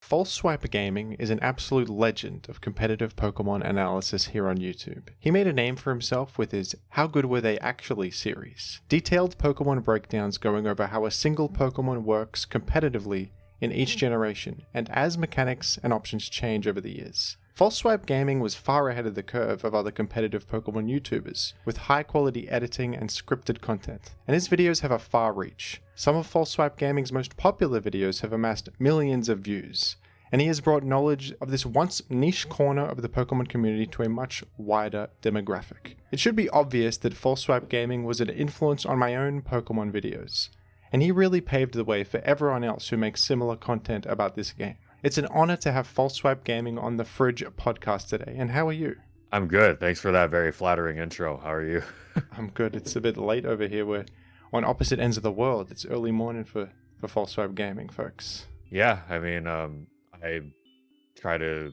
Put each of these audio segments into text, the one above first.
False Swipe Gaming is an absolute legend of competitive Pokemon analysis here on YouTube. He made a name for himself with his How Good Were They Actually series. Detailed Pokemon breakdowns going over how a single Pokemon works competitively in each generation, and as mechanics and options change over the years. False Swipe Gaming was far ahead of the curve of other competitive Pokemon YouTubers, with high quality editing and scripted content, and his videos have a far reach. Some of False Swipe Gaming's most popular videos have amassed millions of views, and he has brought knowledge of this once niche corner of the Pokemon community to a much wider demographic. It should be obvious that False Swipe Gaming was an influence on my own Pokemon videos, and he really paved the way for everyone else who makes similar content about this game. It's an honor to have False Swipe Gaming on the Fridge podcast today, and how are you? I'm good. Thanks for that very flattering intro. How are you? I'm good. It's a bit late over here. We're on opposite ends of the world. It's early morning for False Swipe Gaming, folks. Yeah, I mean, I try to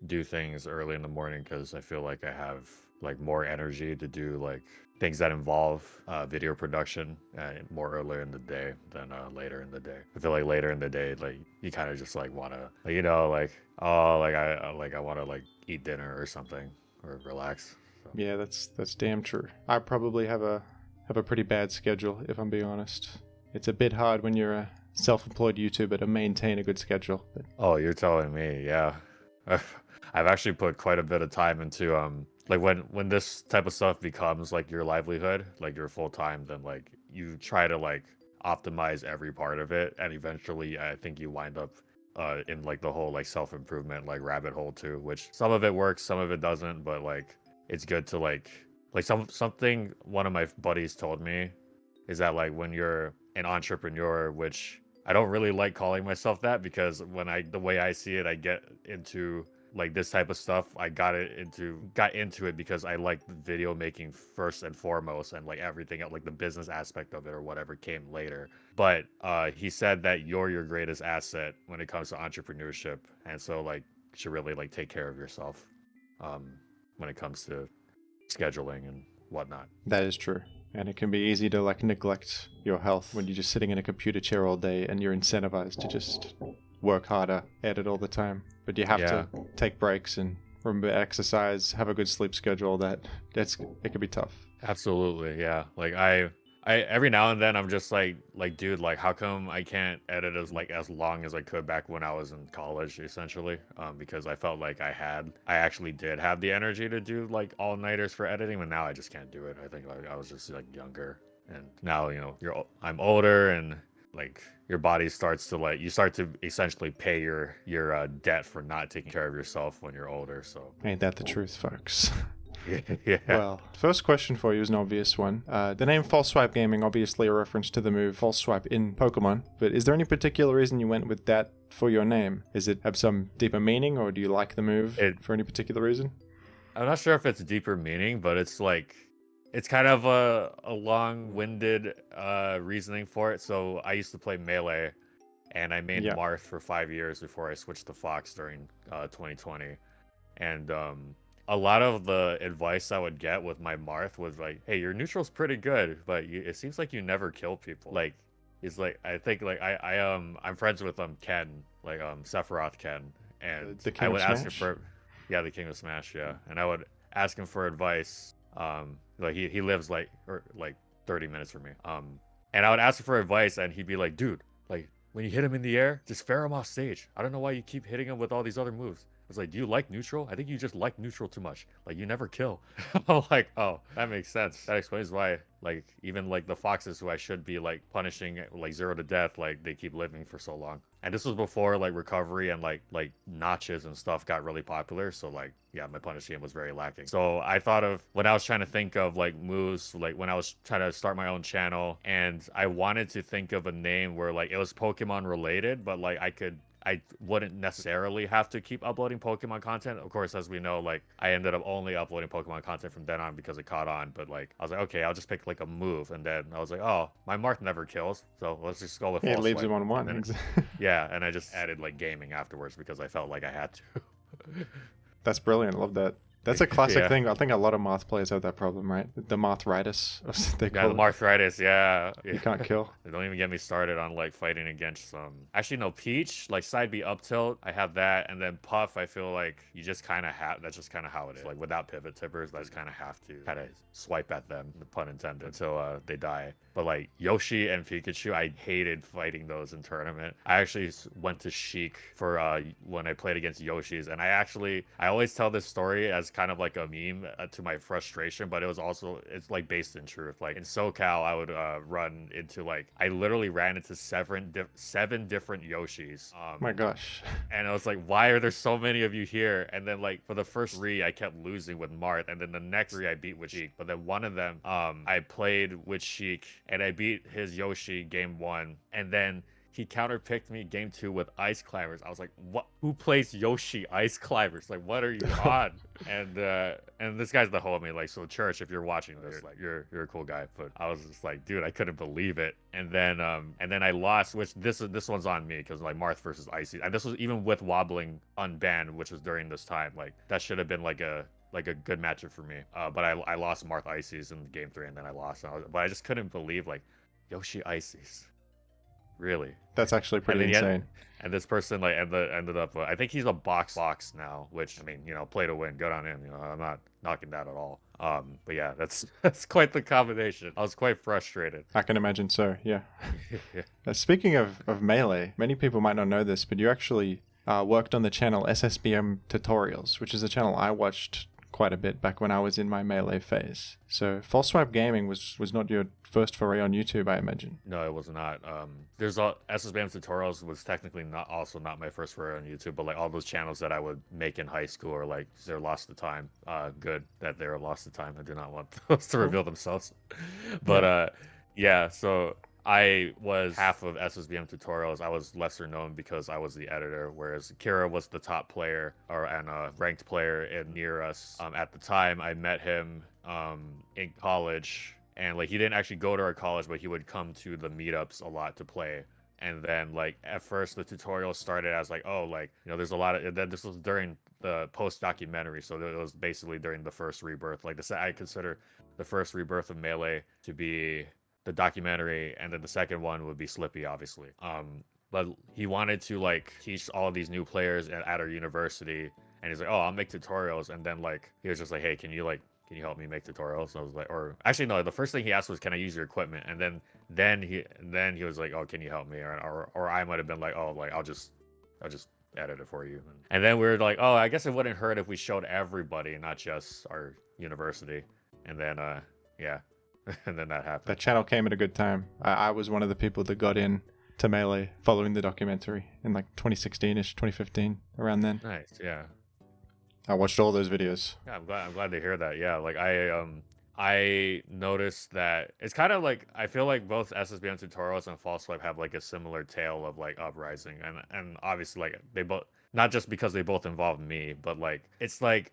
do things early in the morning because I feel like I have like more energy to do like things that involve video production more earlier in the day than later in the day. I feel like later in the day, like you kind of just like want to, like, you know, like, oh, like I want to like eat dinner or something or relax. So. Yeah, that's damn true. I probably have a pretty bad schedule, if I'm being honest. It's a bit hard when you're a self-employed YouTuber to maintain a good schedule. But... Oh, you're telling me, yeah. I've actually put quite a bit of time into like when this type of stuff becomes like your livelihood, like your full time, then like you try to like optimize every part of it, and eventually I think you wind up in like the whole like self-improvement like rabbit hole too, which some of it works, some of it doesn't, but like it's good to like something one of my buddies told me is that like when you're an entrepreneur, which I don't really like calling myself that, because the way I see it, I get into like this type of stuff, I got into it because I like video making first and foremost, and like everything else, like the business aspect of it or whatever came later. But he said that you're your greatest asset when it comes to entrepreneurship, and so like you should really like take care of yourself when it comes to scheduling and whatnot. That is true. And it can be easy to like neglect your health when you're just sitting in a computer chair all day and you're incentivized to just work harder, edit all the time. But you have to take breaks and remember exercise, have a good sleep schedule. It can be tough. Absolutely, yeah. Like I every now and then I'm just like dude, like how come I can't edit as long as I could back when I was in college, essentially, because I felt like I actually did have the energy to do like all-nighters for editing, but now I just can't do it. I think like I was just like younger, and now, you know, I'm older, and like your body starts to like, you start to essentially pay your debt for not taking care of yourself when you're older. So ain't that the truth, folks? Yeah. Well, first question for you is an obvious one. The name False Swipe Gaming, obviously a reference to the move False Swipe in Pokemon, but is there any particular reason you went with that for your name? Is it have some deeper meaning, or do you like the move for any particular reason? I'm not sure if it's deeper meaning, but it's like, it's kind of a long-winded reasoning for it. So I used to play Melee, and I made Marth for 5 years before I switched to Fox during 2020. And a lot of the advice I would get with my Marth was like, hey, your neutral's pretty good, but it seems like you never kill people. Like, it's like, I think like I'm friends with Ken, like Sephiroth Ken, and the King I would of ask him Smash? the King of Smash, yeah. And I would ask him for advice. Like he lives like 30 minutes from me. And I would ask him for advice, and he'd be like, dude, like when you hit him in the air, just fair him off stage. I don't know why you keep hitting him with all these other moves. I was like, do you like neutral? I think you just like neutral too much. Like, you never kill. I'm like, oh, that makes sense. That explains why, like, even like the foxes who I should be like punishing like 0 to death, like they keep living for so long. And this was before like recovery and like notches and stuff got really popular. So like, yeah, my punish game was very lacking. So I thought of, when I was trying to think of like moves, like when I was trying to start my own channel, and I wanted to think of a name where like it was Pokemon related, but like I wouldn't necessarily have to keep uploading Pokemon content. Of course, as we know, like I ended up only uploading Pokemon content from then on because it caught on. But like I was like, okay, I'll just pick like a move, and then I was like, oh, my Marth never kills, so let's just go with It False leaves Swipe. him on one. And then, yeah, and I just added like gaming afterwards because I felt like I had to. That's brilliant. I love that. That's a classic Yeah. thing. I think a lot of Marth players have that problem, right? The Marthritis, they Yeah, the call it. arthritis, yeah. You Yeah. can't kill. Don't even get me started on like fighting against some. Actually, no, Peach, like side B up tilt, I have that, and then Puff, I feel like you just kind of have. That's just kind of how it is. Like without pivot tippers, I just kind of have to kind of swipe at them, the pun intended, until they die. But like Yoshi and Pikachu, I hated fighting those in tournament. I actually went to Sheik for when I played against Yoshi's, and I always tell this story as kind of like a meme to my frustration, but it's like based in truth. Like in SoCal, I would run into like I literally ran into seven different Yoshis. My gosh. And I was like, why are there so many of you here? And then like for the first three, I kept losing with Marth, and then the next three I beat with Sheik. But then one of them, I played with Sheik, and I beat his Yoshi game 1, and then he counterpicked me game 2 with Ice Climbers. I was like, what? Who plays Yoshi Ice Climbers? Like, what are you on? And this guy's the homie. Like, so Church, if you're watching this, like, you're a cool guy. But I was just like, dude, I couldn't believe it. And then I lost, which this one's on me because like Marth versus Icy, and this was even with wobbling unbanned, which was during this time. Like, that should have been like a good matchup for me. But I lost Marth Ices in game 3, and then I lost. But I just couldn't believe like Yoshi Ices. Really? That's actually pretty And insane. and this person like ended up. I think he's a box now, which I mean, play to win. Good on him. I'm not knocking that at all. But yeah, that's quite the combination. I was quite frustrated. I can imagine so, yeah. Speaking of Melee, many people might not know this, but you actually worked on the channel SSBM Tutorials, which is a channel I watched quite a bit back when I was in my Melee phase. So False Swipe Gaming was not your first foray on YouTube, I imagine. No, it was not. There's SSBM Tutorials was technically not my first foray on YouTube, but like all those channels that I would make in high school or like they're lost to time. Good that they're lost to time. I do not want those to reveal themselves. But yeah, so I was half of SSBM Tutorials. I was lesser known because I was the editor, whereas Kira was the top player and a ranked player near us. At the time, I met him in college, and like he didn't actually go to our college, but he would come to the meetups a lot to play. And then like at first the tutorial started as like, oh, like there's a lot of then this was during the post documentary, so it was basically during the first rebirth. Like this, I consider the first rebirth of Melee to be the documentary, and then the second one would be Slippy, obviously. But he wanted to like teach all these new players at our university, and he's like, oh, I'll make tutorials. And then like he was just like, hey, can you help me make tutorials? And I was like, or actually no, the first thing he asked was, can I use your equipment? And then he was like, oh, can you help me? Or I might have been like, oh, like I'll just edit it for you. And then we were like, oh, I guess it wouldn't hurt if we showed everybody, not just our university. And then yeah. And then that happened. That channel came at a good time. I was one of the people that got in to Melee following the documentary in like 2016-ish, 2015, around then. Nice, yeah. I watched all those videos. Yeah, I'm glad to hear that. Yeah, like I noticed that it's kind of like I feel like both SSBM Tutorials and False Swipe have like a similar tale of like uprising, and obviously like they both, not just because they both involve me, but like it's like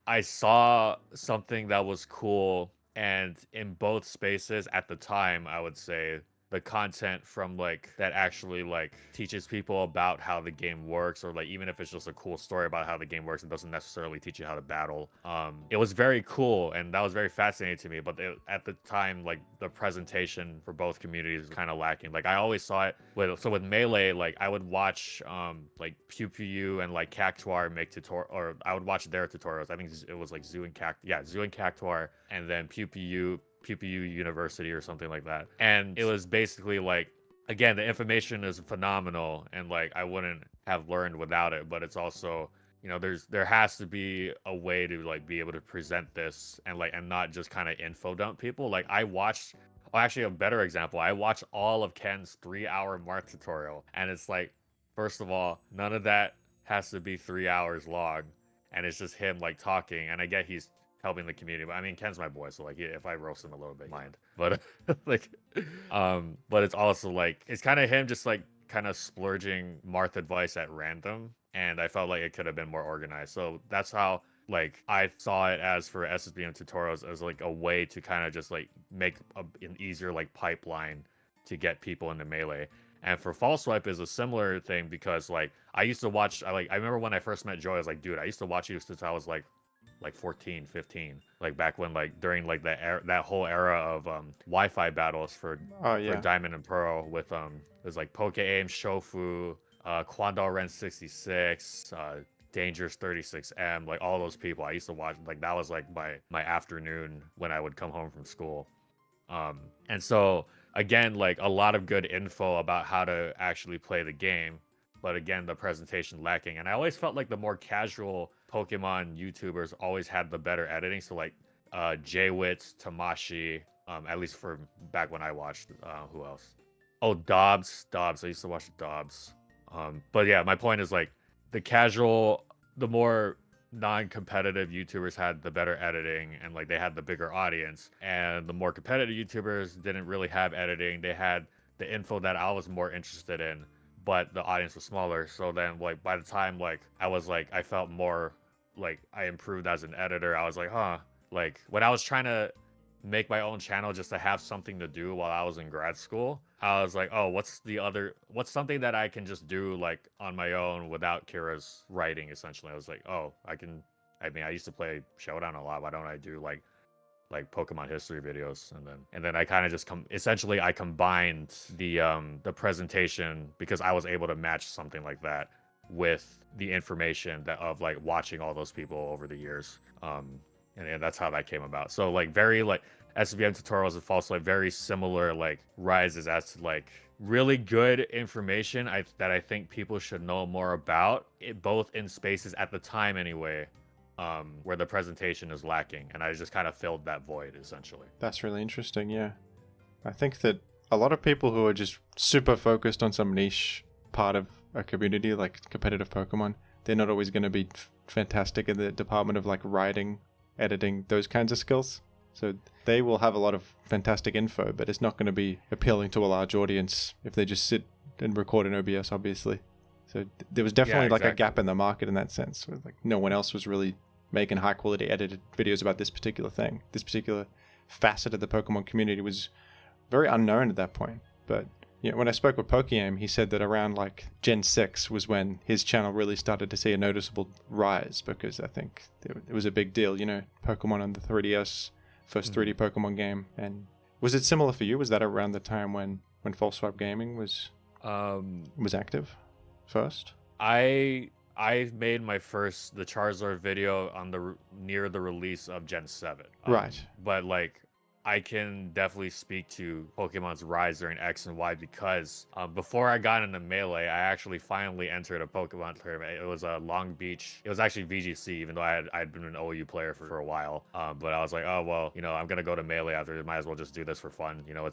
I saw something that was cool. And in both spaces at the time, I would say the content from like that actually like teaches people about how the game works, or like even if it's just a cool story about how the game works, it doesn't necessarily teach you how to battle. It was very cool, and that was very fascinating to me. But at the time, like the presentation for both communities was kind of lacking. Like I always saw it with Melee, like I would watch like Pew Pew and like Cactuar make tutorial, or I would watch their tutorials. I think it was like Zoo and Cactuar, and then Pew Pew University or something like that. And it was basically like, again, the information is phenomenal, and like I wouldn't have learned without it. But it's also, there has to be a way to like be able to present this and not just kind of info dump people. Like I watched, actually a better example, I watched all of Ken's 3-hour Marth tutorial, and it's like, first of all, none of that has to be 3 hours long, and it's just him like talking. And I get he's helping the community, but I mean, Ken's my boy, so like if I roast him a little bit, mind. But like but it's also like it's kind of him just like kind of splurging Marth advice at random, and I felt like it could have been more organized. So that's how like I saw it as for SSBM Tutorials, as like a way to kind of just like make an easier like pipeline to get people into Melee. And for False Swipe is a similar thing, because like I used to watch, I remember when I first met Joy, I was like, dude, I used to watch you since I was like like 14, 15, like back when like during like that whole era of Wi-Fi battles Oh for yeah. Diamond and Pearl with there's like Poke Aim, Shofu, Quandal Ren 66, Dangerous 36M, like all those people I used to watch. Like that was like my afternoon when I would come home from school. And so again, like a lot of good info about how to actually play the game, but again, the presentation lacking. And I always felt like the more casual Pokemon YouTubers always had the better editing. So like J-Wits, Tamashi, at least for back when I watched. Who else? Oh, Dobbs. I used to watch Dobbs. But yeah, my point is like the more non-competitive YouTubers had the better editing and like they had the bigger audience, and the more competitive YouTubers didn't really have editing. They had the info that I was more interested in, but the audience was smaller. So then like by the time like I felt more like I improved as an editor, I was like, huh, like when I was trying to make my own channel just to have something to do while I was in grad school, I was like, oh, what's something that I can just do like on my own without Kira's writing, essentially. I was like, oh, I used to play Showdown a lot. Why don't I do like Pokemon history videos? And then I kind of just essentially I combined the presentation, because I was able to match something like that with the information that of like watching all those people over the years. And that's how that came about. So like very like SBM tutorials and false like very similar like rises as to like really good information that I think people should know more about, both in spaces at the time anyway, where the presentation is lacking, and I just kind of filled that void essentially. That's really interesting, yeah. I think that a lot of people who are just super focused on some niche part of a community, like competitive Pokemon, they're not always going to be fantastic in the department of like writing, editing, those kinds of skills. So they will have a lot of fantastic info, but it's not going to be appealing to a large audience if they just sit and record in OBS, obviously. So there was definitely like a gap in the market in that sense, where like no one else was really making high quality edited videos about this particular thing. This particular facet of the Pokemon community was very unknown at that point. But you know, when I spoke with PokeAim, he said that around like Gen 6 was when his channel really started to see a noticeable rise, because I think it was a big deal, you know, Pokemon on the 3DS, first 3D Pokemon game. And was it similar for you? Was that around the time when Full Swipe Gaming was active first? I made my first the Charizard video on near the release of Gen 7. Right. But like I can definitely speak to Pokemon's rise during X and Y, because before I got into Melee, I actually finally entered a Pokemon tournament. It was Long Beach. It was actually VGC, even though I'd been an OU player for a while. But I was like, oh well, you know, I'm gonna go to Melee after. Might as well just do this for fun. You know,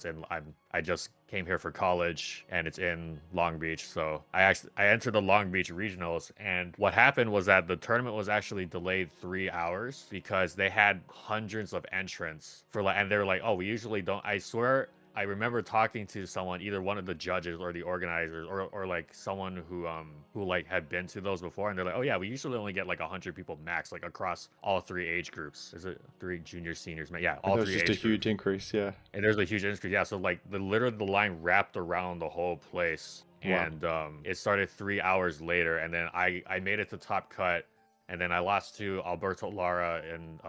I just came here for college, and it's in Long Beach. So I entered the Long Beach regionals, and what happened was that the tournament was actually delayed 3 hours because they had hundreds of entrants for and they're like, oh, we usually don't. I swear I remember talking to someone, either one of the judges or the organizers, or like someone who like had been to those before, and they're like, oh yeah, we usually only get like 100 people max, like across all 3 age groups. Is it 3 juniors, seniors? Yeah, all 3 age groups. There's just a huge increase, yeah. And there's a huge increase, yeah. So like literally the line wrapped around the whole place. Wow. And it started 3 hours later, and then I made it to top cut, and then I lost to Alberto Lara in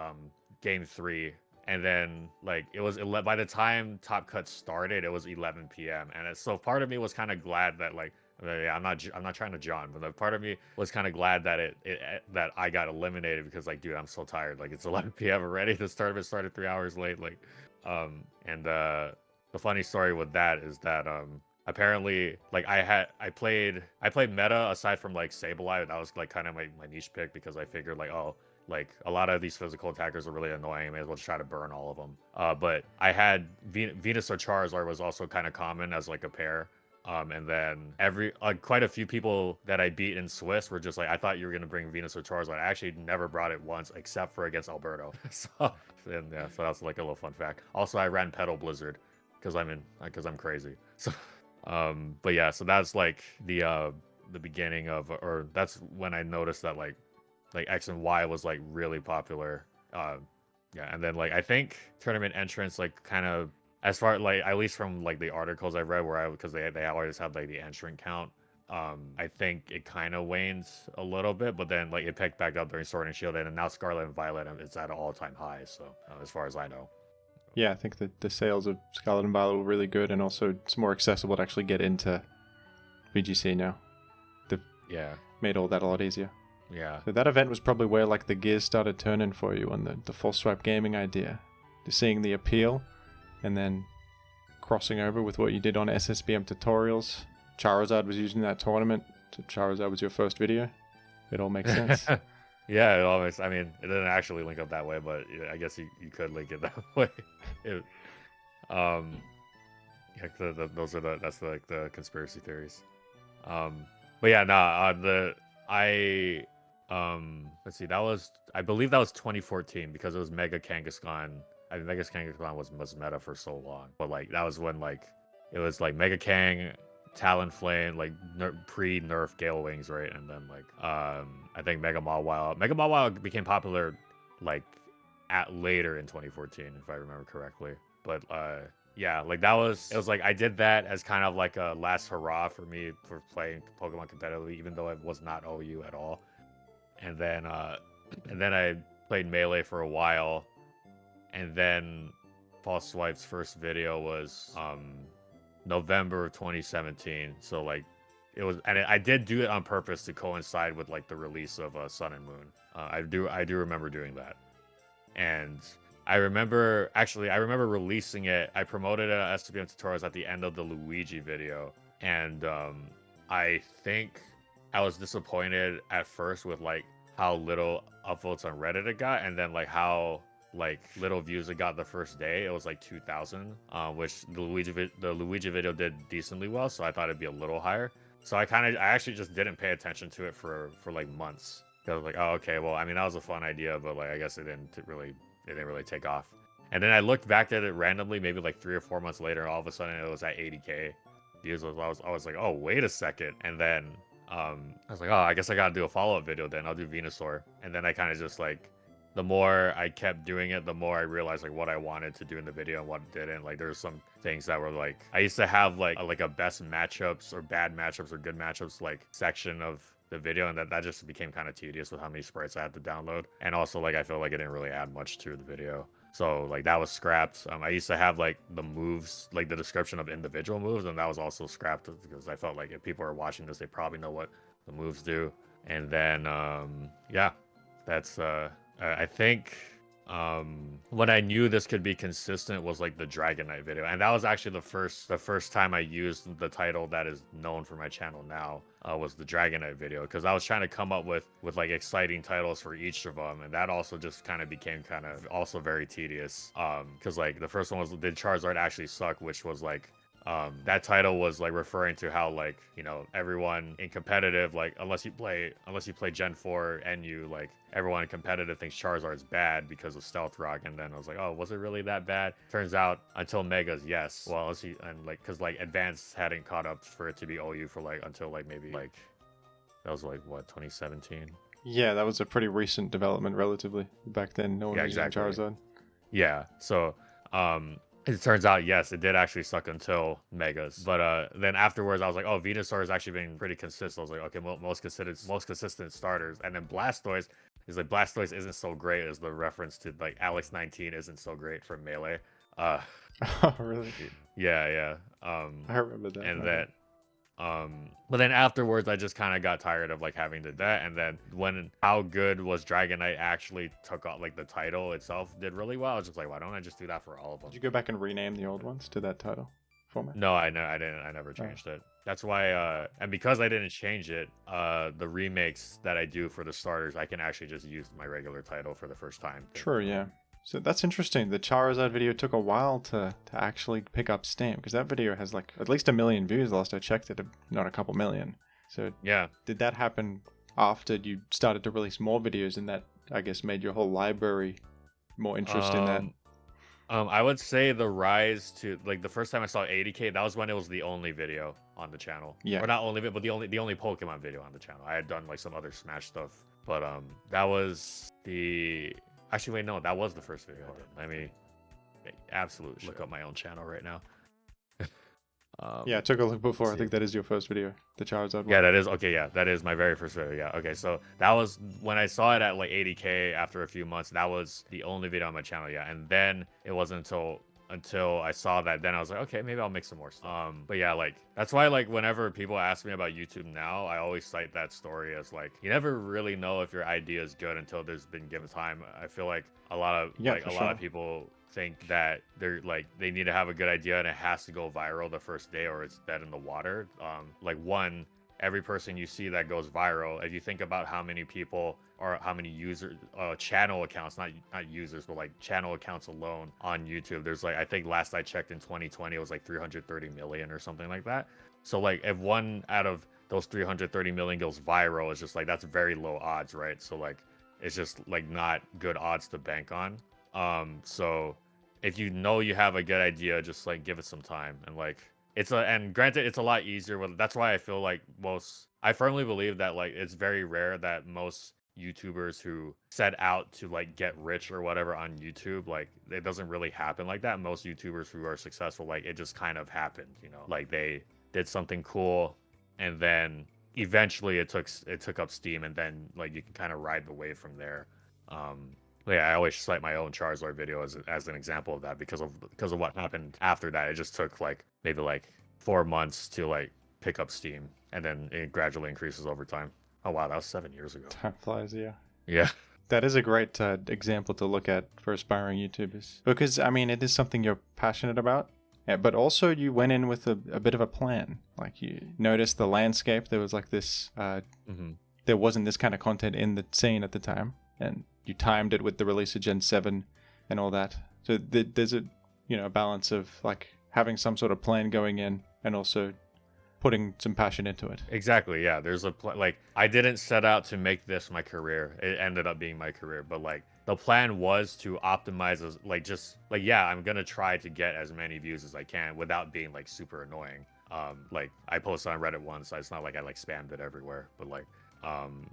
game 3. And then like it was by the time top cut started, it was 11 p.m. And so part of me was kind of glad that like, I'm not trying to John, but the part of me was kind of glad that that I got eliminated, because like, dude, I'm so tired. Like it's 11 p.m. already. The tournament started 3 hours late. Like, and the funny story with that is that apparently like I played meta aside from like Sableye. That was like kind of my niche pick, because I figured like, oh, like a lot of these physical attackers are really annoying. I may as well just try to burn all of them. But I had Venus or Charizard was also kind of common as like a pair. And then quite a few people that I beat in Swiss were just like, I thought you were gonna bring Venus or Charizard. I actually never brought it once, except for against Alberto. So that's like a little fun fact. Also, I ran Petal Blizzard because I'm crazy. So, but yeah, so that's like the beginning of, or that's when I noticed that like X and Y was like really popular. Yeah, and then like I think tournament entrance like kind of, as far like at least from like the articles I read, because they always have like the entrant count, I think it kind of wanes a little bit, but then like it picked back up during Sword and Shield, and now Scarlet and Violet it's at an all-time high. So as far as I know. Yeah, I think that the sales of Scarlet and Violet were really good, and also it's more accessible to actually get into VGC now. They've Yeah. made all that a lot easier. Yeah. So that event was probably where like the gears started turning for you on the full swipe gaming idea. Just seeing the appeal, and then crossing over with what you did on SSBM tutorials. Charizard was using that tournament. So Charizard was your first video. It all makes sense. Yeah, it always. I mean, it didn't actually link up that way, but yeah, I guess you could link it that way. It, yeah, that's like the conspiracy theories. But yeah, nah. Let's see. I believe that was 2014 because it was Mega Kangaskhan. I mean, Mega Kangaskhan was meta for so long, but like that was when like it was like Mega Kang, Talonflame, like pre-nerf Gale Wings, right? And then like I think Mega Mawile became popular like at later in 2014, if I remember correctly. But yeah, like it was like I did that as kind of like a last hurrah for me for playing Pokemon competitively, even though I was not OU at all. And then I played Melee for a while, and then False Swipe's first video was November of 2017. So like it was, and I did do it on purpose to coincide with like the release of Sun and Moon. I do remember doing that, and I remember releasing it. I promoted it on SWM tutorials at the end of the Luigi video, and I think I was disappointed at first with like how little upvotes on Reddit it got, and then like how like little views it got the first day. It was like 2,000, which the Luigi video did decently well, so I thought it'd be a little higher. So I actually just didn't pay attention to it for like months. I was like, oh, okay, well, I mean, that was a fun idea, but like I guess it didn't really take off. And then I looked back at it randomly, maybe like 3 or 4 months later, and all of a sudden it was at 80K views. I was like, oh, wait a second. And then I was like, oh, I guess I gotta do a follow-up video then. I'll do Venusaur. And then I kind of just like, the more I kept doing it, the more I realized like what I wanted to do in the video and what didn't. Like there's some things that were like, I used to have like a best matchups or bad matchups or good matchups like section of the video, and that just became kind of tedious with how many sprites I had to download. And also like I feel like it didn't really add much to the video. So like that was scrapped. I used to have like the moves, like the description of individual moves, and that was also scrapped because I felt like if people are watching this, they probably know what the moves do. And then yeah, that's I think when I knew this could be consistent was like the Dragonite video, and that was actually the first time I used the title that is known for my channel now, was the Dragonite video, because I was trying to come up with like exciting titles for each of them, and that also just kind of became kind of also very tedious, because like the first one was Did Charizard Actually Suck, which was like that title was like referring to how like, you know, everyone in competitive, like unless you play Gen 4 NU, like everyone in competitive thinks Charizard's bad because of Stealth Rock. And then I was like, oh, was it really that bad? Turns out until Megas, yes. Well, because like Advanced hadn't caught up for it to be OU for like until like maybe like that was like what, 2017. Yeah, that was a pretty recent development relatively. Back then no one was using Charizard. Yeah, so it turns out, yes, it did actually suck until Megas. But then afterwards, I was like, oh, Venusaur has actually been pretty consistent. I was like, okay, most consistent starters. And then Blastoise is like, Blastoise isn't so great as the reference to like Alex 19 isn't so great from Melee. Oh, really? Yeah. I remember that. And then but then afterwards I just kind of got tired of like having to do that, and then when How Good Was Dragonite actually took out like the title itself did really well, I was just like, why don't I just do that for all of them? Did you go back and rename the old ones to that title format? No, I didn't. I never changed it. That's why and because I didn't change it, the remakes that I do for the starters, I can actually just use my regular title for the first time. True, yeah. So that's interesting. The Charizard video took a while to actually pick up steam, because that video has like at least 1 million views last I checked it, not a couple million. So yeah, did that happen after you started to release more videos, and that I guess made your whole library more interested in that? I would say the rise to like the first time I saw 80K, that was when it was the only video on the channel. Yeah. Or not only, but the only Pokemon video on the channel. I had done like some other Smash stuff, but that was the. Actually, wait, no, that was the first video I did. Let me absolutely look up my own channel right now. Yeah, I took a look before. Let's I see. think that is your first video, the Charizard Yeah, one. that is okay. Yeah, that is my very first video. Yeah, okay. So that was when I saw it at like 80K after a few months. That was the only video on my channel. Yeah, and then it wasn't until I saw that, then I was like, okay, maybe I'll make some more stuff. But yeah, like that's why like whenever people ask me about YouTube now, I always cite that story as like you never really know if your idea is good until there's been given time. I feel like a lot Yeah, for of sure. people think that they're like they need to have a good idea and it has to go viral the first day or it's dead in the water. Like one, every person you see that goes viral, if you think about how many people or how many users, channel accounts, not users, but like channel accounts alone on YouTube, there's like I think last I checked in 2020 it was like 330 million or something like that. So like if one out of those 330 million goes viral, it's just like that's very low odds, right? So like it's just like not good odds to bank on. So if you know you have a good idea, just like give it some time and like and granted it's a lot easier with that's why I feel like I firmly believe that like it's very rare that most YouTubers who set out to like get rich or whatever on YouTube, like it doesn't really happen like that. Most YouTubers who are successful, like it just kind of happened, you know, like they did something cool and then eventually it took up steam and then like you can kind of ride the wave from there. Yeah, I always cite my own Charizard video as an example of that because of what happened after that. It just took like maybe like 4 months to like pick up steam, and then it gradually increases over time. Oh wow, that was 7 years ago. Time flies, yeah. Yeah. That is a great example to look at for aspiring YouTubers. Because, I mean, it is something you're passionate about, but also you went in with a bit of a plan. Like, you noticed the landscape. There was like this, there wasn't this kind of content in the scene at the time. And you timed it with the release of Gen 7 and all that. So there's a, a balance of like having some sort of plan going in and also putting some passion into it. Exactly. Yeah. There's like I didn't set out to make this my career. It ended up being my career, but like the plan was to optimize like just like yeah, I'm gonna try to get as many views as I can without being like super annoying. Like I posted on Reddit once, so it's not like I like spammed it everywhere, but like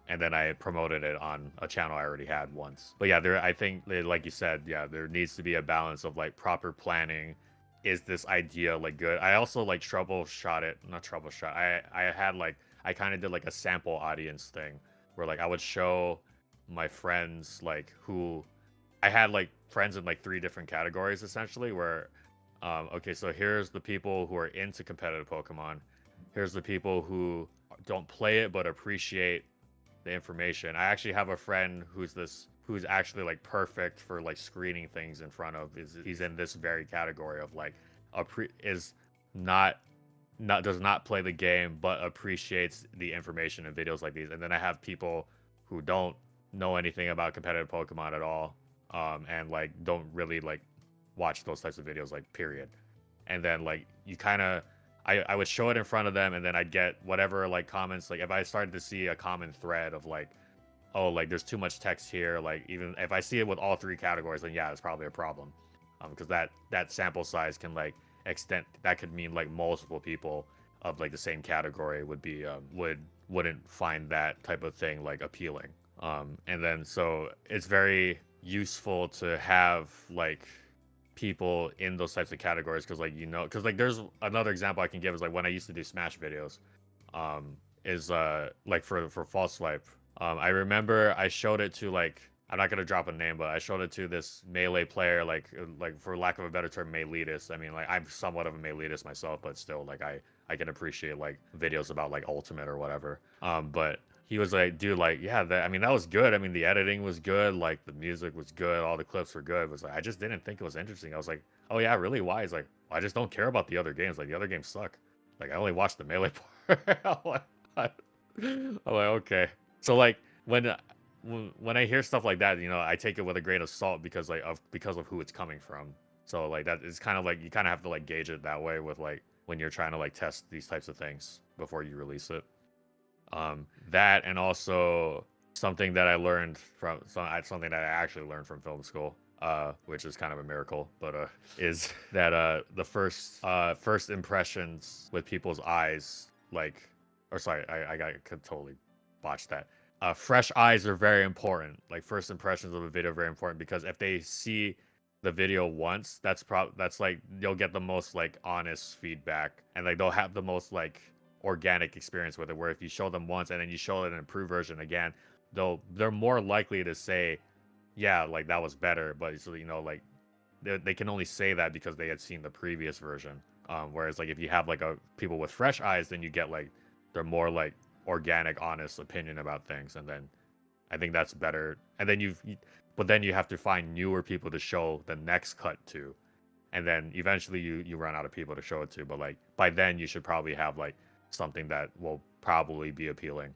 and then I promoted it on a channel I already had once. But yeah, I think like you said, yeah, there needs to be a balance of like proper planning. Is this idea like good? I also like not troubleshot. I had like I kind of did like a sample audience thing where like I would show my friends like who I had like friends in like 3 different categories essentially where okay, so here's the people who are into competitive Pokemon. Here's the people who don't play it but appreciate the information. I actually have a friend who's actually like perfect for like screening things in front of he's in this very category of like is not does not play the game but appreciates the information in videos like these. And then I have people who don't know anything about competitive Pokemon at all, and like don't really like watch those types of videos like period. And then like you kind of I would show it in front of them and then I'd get whatever like comments. Like if I started to see a common thread of like, oh, like there's too much text here, like even if I see it with all 3 categories, then yeah, it's probably a problem. Because that sample size can like extend, that could mean like multiple people of like the same category would be wouldn't find that type of thing like appealing. And then so it's very useful to have like people in those types of categories because like because like there's another example I can give is like when I used to do Smash videos, is like for False Swipe. I remember I showed it to like I'm not gonna drop a name, but I showed it to this melee player, like for lack of a better term, meleeist. I mean, like I'm somewhat of a meleeist myself, but still, like I can appreciate like videos about like Ultimate or whatever. But he was like, dude, like yeah, I mean that was good. I mean the editing was good, like the music was good, all the clips were good. It was like I just didn't think it was interesting. I was like, oh yeah, really? Why? He's like, well, I just don't care about the other games. Like the other games suck. Like I only watched the melee part. I'm like, okay. So like when I hear stuff like that, I take it with a grain of salt because of who it's coming from. So like that is kind of like you kind of have to like gauge it that way with like when you're trying to like test these types of things before you release it. That and also something that I learned from something that I actually learned from film school, which is kind of a miracle, but is that the first impressions with people's eyes, like, or sorry, could totally botch that. Fresh eyes are very important. Like first impressions of a video are very important because if they see the video once, that's like you'll get the most like honest feedback, and like they'll have the most like organic experience with it. Where if you show them once and then you show it an improved version again, they're more likely to say, yeah, like that was better. But so like they can only say that because they had seen the previous version. Whereas like if you have like a people with fresh eyes, then you get like they're more like organic, honest opinion about things, and then I think that's better. And then but then you have to find newer people to show the next cut to, and then eventually you run out of people to show it to. But like by then you should probably have like something that will probably be appealing.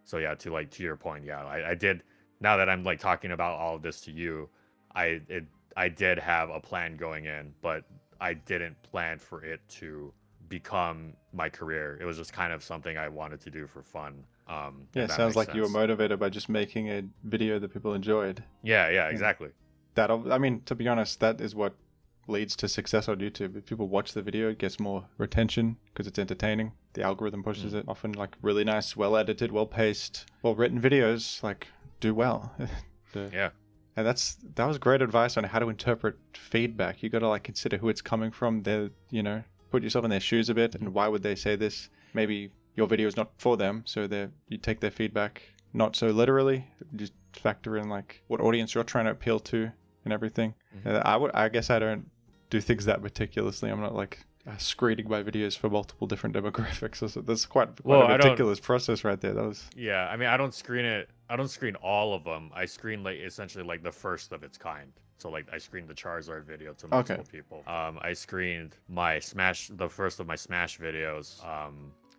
So yeah, to your point, yeah, I did. Now that I'm like talking about all of this to you, I it I did have a plan going in, but I didn't plan for it to become my career. It was just kind of something I wanted to do for fun. Yeah, If that sounds makes like you were sense. motivated by just making a video that people enjoyed. Yeah, Yeah. exactly. I mean, to be honest, that is what leads to success on YouTube. If people watch the video, it gets more retention because it's entertaining. The algorithm pushes it. Often, like really nice, well edited, well paced, well written videos, like do well. Yeah. And that was great advice on how to interpret feedback. You got to like consider who it's coming from. Put yourself in their shoes a bit, and why would they say this? Maybe your video is not for them, so you take their feedback not so literally. Just factor in like what audience you're trying to appeal to and everything. I guess I don't do things that meticulously. I'm not like screening my videos for multiple different demographics. That's quite Well, a I don't. meticulous process right there. That was Yeah, I mean, I don't screen it. I don't screen all of them. I screen like essentially like the first of its kind. So like I screened the Charizard video to multiple people. I screened the first of my Smash videos.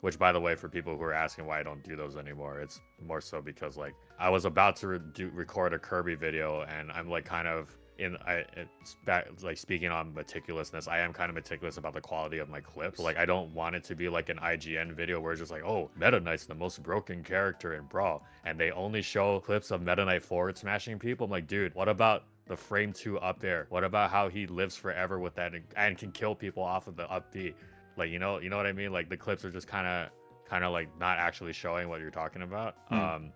Which by the way, for people who are asking why I don't do those anymore, it's more so because like I was about to record a Kirby video, and I'm like kind of it's back like speaking on meticulousness. I am kind of meticulous about the quality of my clips. Like I don't want it to be like an IGN video where it's just like, oh, Meta Knight's the most broken character in Brawl, and they only show clips of Meta Knight forward smashing people. I'm like, dude, what about the frame 2 up there? What about how he lives forever with that and can kill people off of the up B? Like you know what I mean? Like the clips are just kind of like not actually showing what you're talking about.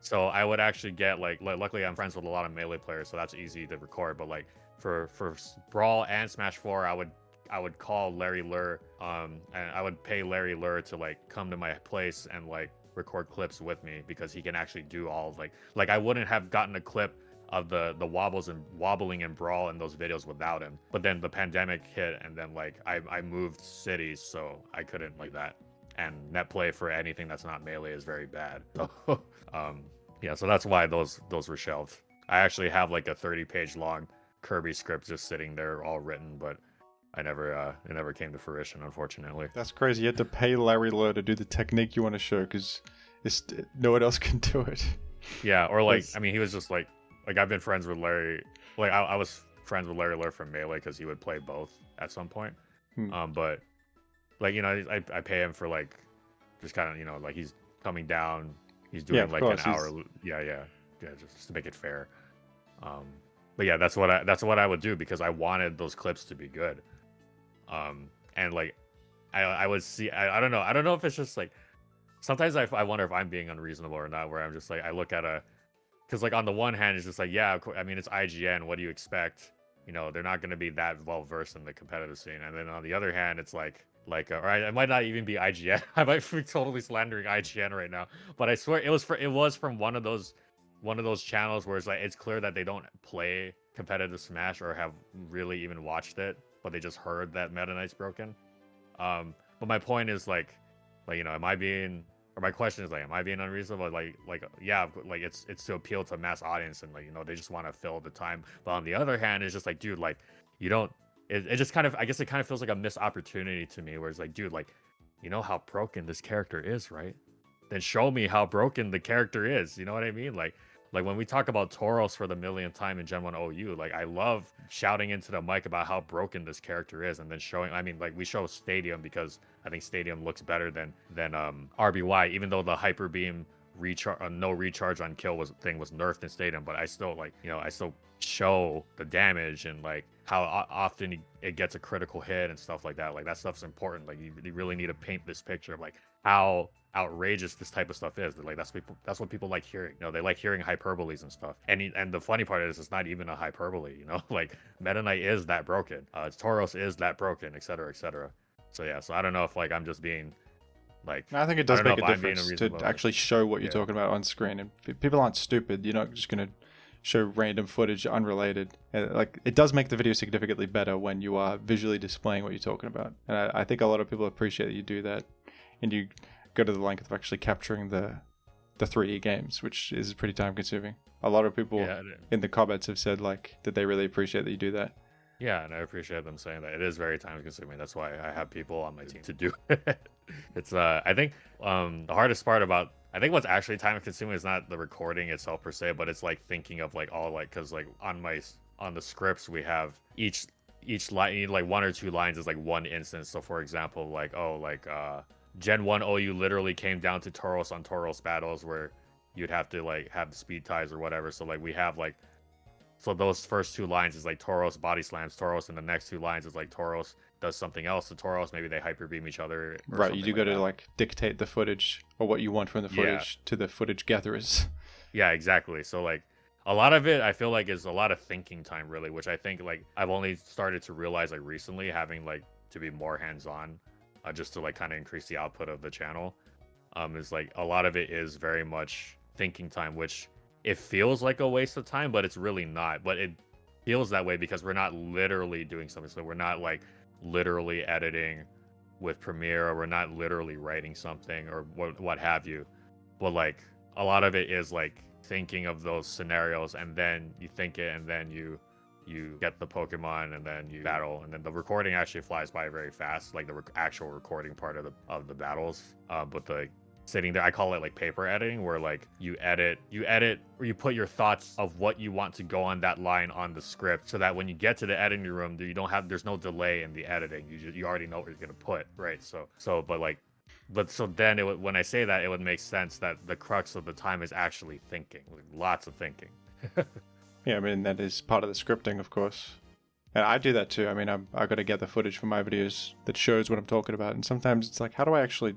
So I would actually get like luckily I'm friends with a lot of Melee players, so that's easy to record. But like for Brawl and Smash 4, I would call Larry Lur, and I would pay Larry Lur to like come to my place and like record clips with me, because he can actually do all of like I wouldn't have gotten a clip of the wobbles and wobbling and Brawl in those videos without him. But then the pandemic hit, and then like I moved cities, so I couldn't like that. And net play for anything that's not Melee is very bad. So yeah, so that's why those were shelved. I actually have like a 30-page long Kirby script just sitting there all written, but it never came to fruition, unfortunately. That's crazy. You had to pay Larry Lowe to do the technique you want to show because no one else can do it. Yeah, or like I mean, he was just like I've been friends with Larry. Like I was friends with Larry Lur from Melee because he would play both at some point. But like I pay him for like just kind of like he's coming down, he's doing like an hour. Yeah, just to make it fair. But yeah, that's what I would do because I wanted those clips to be good. And like I would see I don't know if it's just like sometimes I wonder if I'm being unreasonable or not, where I'm just like I look at because like on the one hand it's just like, yeah, I mean it's IGN, what do you expect? They're not going to be that well versed in the competitive scene. And then on the other hand, it's like or it might not even be IGN. I might be totally slandering IGN right now, but I swear it was from one of those channels where it's like it's clear that they don't play competitive Smash or have really even watched it, but they just heard that Meta Knight's broken. But my point is am I being, or my question is am I being unreasonable? Yeah, like it's to appeal to a mass audience, and they just want to fill the time. But on the other hand, it's just like, dude, like you don't. It just kind of, I guess it kind of feels like a missed opportunity to me, where it's like, dude, like how broken this character is, right? Then show me how broken the character is. You know what I mean? Like when we talk about Tauros for the millionth time in Gen 1 OU, like I love shouting into the mic about how broken this character is, and then showing. I mean, like we show Stadium because I think Stadium looks better than RBY, even though the Hyper Beam no recharge on kill was nerfed in Stadium, but I still I still show the damage and like how often it gets a critical hit and stuff like that. Like that stuff's important. Like you really need to paint this picture of like how outrageous this type of stuff is. Like that's what people like hearing. You know, they like hearing hyperboles and stuff. And the funny part is it's not even a hyperbole. You know, like Meta Knight is that broken. Tauros is that broken, etc., etc. So yeah, so I don't know if like I'm just being like, I think it I does don't know make if a I'm being difference to unreasonable. actually show what you're Yeah. talking about on screen, and people aren't stupid. You're not just gonna show random footage unrelated. Like, it does make the video significantly better when you are visually displaying what you're talking about, and I think a lot of people appreciate that you do that, and you go to the length of actually capturing the 3D games, which is pretty time consuming. A lot of people Yeah, in the comments have said like that they really appreciate that you do that. yeah, and I appreciate them saying that. It is very time consuming. That's why I have people on my team to do it. It's I think the hardest part about, I think what's actually time consuming is not the recording itself per se, but it's like thinking of like all like, because like on the scripts we have each line, like 1 or 2 lines is like one instance. So for example, like Gen 1 OU literally came down to Tauros on Tauros battles where you'd have to like have the speed ties or whatever. So like we have like, so those first 2 lines is like Tauros body slams Tauros, and the next 2 lines is like Tauros does something else to Tauros. Maybe they hyper beam each other. Or Right, you do go to that. like dictate the footage or what you want from the footage to the footage gatherers. Yeah, exactly. So like a lot of it, I feel like is a lot of thinking time really, which I think like I've only started to realize like recently, having like to be more hands-on, just to like kind of increase the output of the channel. Is like a lot of it is very much thinking time, which it feels like a waste of time, but it's really not. But it feels that way because we're not literally doing something. So we're not like literally editing with Premiere, or we're not literally writing something or what have you. But like a lot of it is like thinking of those scenarios, and then you think it, and then you get the Pokemon, and then you battle, and then the recording actually flies by very fast, like the actual recording part of the battles. But the sitting there, I call it like paper editing, where like you edit or you put your thoughts of what you want to go on that line on the script, so that when you get to the editing room, there's no delay in the editing. You already know what you're gonna put, right? So then when I say that, it would make sense that the crux of the time is actually thinking, like lots of thinking. Yeah, I mean, that is part of the scripting, of course. And I do that too. I mean, I've got to get the footage for my videos that shows what I'm talking about. And sometimes it's like, how do I actually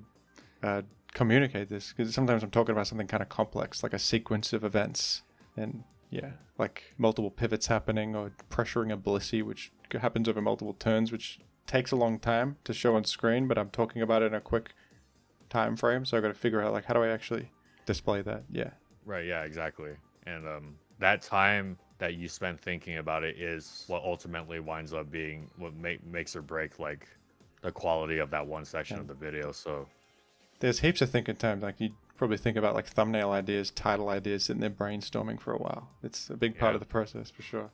communicate this? Because sometimes I'm talking about something kind of complex, like a sequence of events. And yeah, like multiple pivots happening, or pressuring a Blissey, which happens over multiple turns, which takes a long time to show on screen, but I'm talking about it in a quick time frame. So I've got to figure out, like, how do I actually display that? Yeah. Right, yeah, exactly. And that time that you spend thinking about it is what ultimately winds up being what makes or break like the quality of that one section of the video. So there's heaps of thinking time. Like, you probably think about like thumbnail ideas, title ideas, sitting there brainstorming for a while. It's a big part of the process for sure.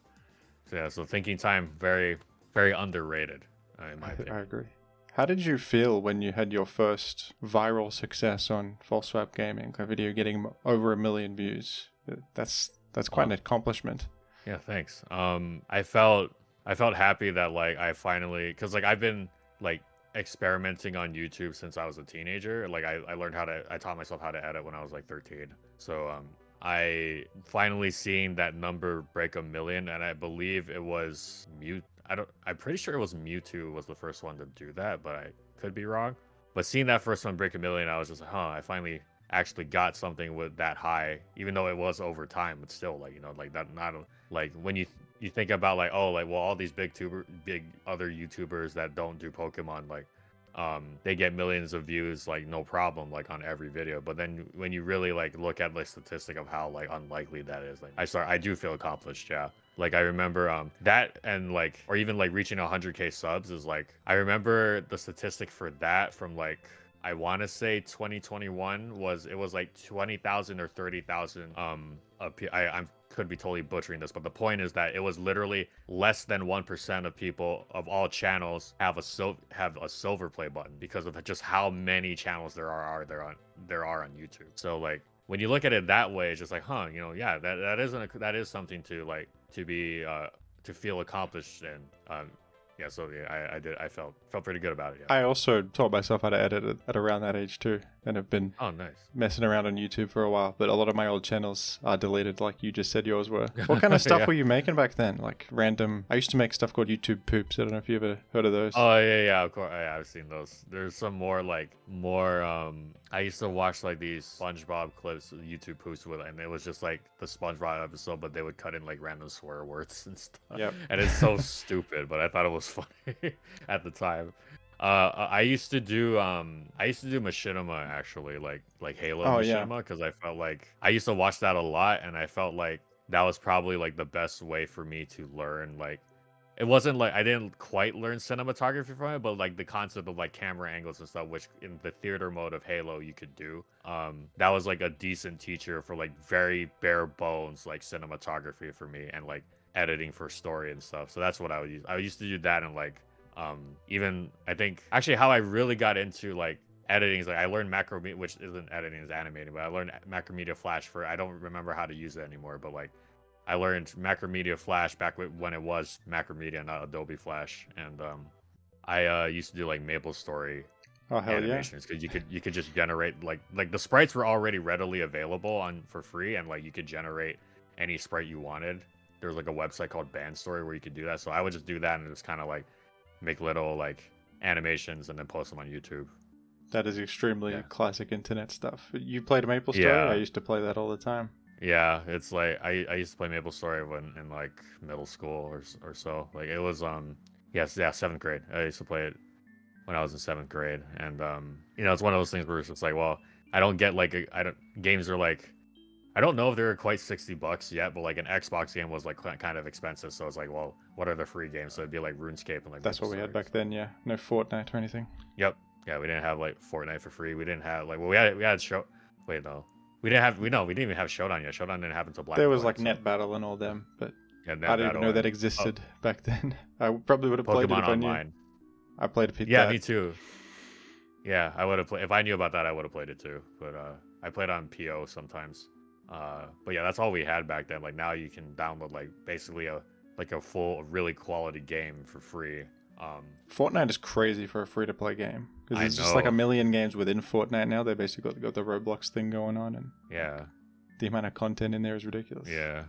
So yeah, so thinking time, very, very underrated, in my opinion. I agree. How did you feel when you had your first viral success on False Swipe Gaming, a video getting over 1 million views? That's quite an accomplishment. Yeah, thanks. I felt happy that like I finally, because like I've been like experimenting on YouTube since I was a teenager. Like I taught myself how to edit when I was like 13. So I finally seen that number break 1 million, and I believe it was I'm pretty sure it was Mewtwo was the first one to do that, but I could be wrong. But seeing that first one break 1 million, I was just like, I finally actually got something with that high, even though it was over time. But still, like, you know, like that, not like when you think about like, oh, like, well, all these big other YouTubers that don't do Pokemon, like they get millions of views, like no problem, like on every video. But then when you really like look at the statistic of how like unlikely that is, like I do feel accomplished. Yeah, like I remember that, and like, or even like reaching 100k subs is like, I remember the statistic for that from like, I want to say 2021 was like 20,000 or 30,000. I could be totally butchering this, but the point is that it was literally less than 1% of people of all channels have a silver play button, because of just how many channels there are on YouTube. So like when you look at it that way, it's just like, you know, yeah, that is something to like to be to feel accomplished. And I felt pretty good about it. Yeah. I also taught myself how to edit at around that age too. and have been Oh, nice. messing around on YouTube for a while, but a lot of my old channels are deleted, like you just said yours were. What kind of stuff Yeah. were you making back then? Like random. I used to make stuff called YouTube poops. I don't know if you ever heard of those. Oh yeah, of course. Yeah, I've seen those. There's some more. I used to watch like these SpongeBob clips, YouTube posts with, and it was just like the SpongeBob episode, but they would cut in like random swear words and stuff. Yep. And it's so stupid, but I thought it was funny at the time. I used to do Machinima actually, like Halo Oh yeah. Machinima, because I felt like I used to watch that a lot, and I felt like that was probably like the best way for me to learn. Like, it wasn't like I didn't quite learn cinematography from it, but like the concept of like camera angles and stuff, which in the theater mode of Halo you could do. That was like a decent teacher for like very bare bones like cinematography for me, and like editing for story and stuff. So that's what I would use. I used to do that, and like even I think actually how I really got into like editing is like I learned Macromedia, which isn't editing, is animating, but I learned Macromedia Flash for, I don't remember how to use it anymore, but like I learned Macromedia Flash back when it was Macromedia, not Adobe Flash, and I used to do like Maplestory Oh hell yeah. animations, because you could just generate like the sprites were already readily available for free, and like you could generate any sprite you wanted. There was like a website called Bandstory where you could do that, so I would just do that and just kind of like make little like animations and then post them on YouTube. That is extremely Yeah. classic internet stuff. You played Maple Story? Yeah. I used to play that all the time. Yeah, it's like I used to play Maplestory when in like middle school or so. Like it was yes, yeah, 7th grade. I used to play it when I was in 7th grade, and you know, it's one of those things where it's just like, well, I don't get like I don't, games are like, I don't know if they're quite $60 yet, but like an Xbox game was like kind of expensive, so it's like, well, what are the free games? So it'd be like RuneScape and like That's what we had Maplestory. back then, yeah. No Fortnite or anything. Yep. Yeah, we didn't have like Fortnite for free. We didn't have like, well, we had show. Wait, no, we didn't even have Showdown yet. Showdown didn't happen until Black. There and was White, like so- Net Battle and all them, but Yeah, I didn't even know that existed back then. I probably would have played it Pokemon if I knew. Online. I played a bit. Yeah, me too. Yeah, I would have played if I knew about that. I would have played it too. But I played on PO sometimes. But yeah, that's all we had back then. Like now you can download like basically a full really quality game for free. Fortnite is crazy for a free-to-play game because I there's just like a know. million games within Fortnite now. They basically got the Roblox thing going on, and Yeah, the amount of content in there is ridiculous. yeah.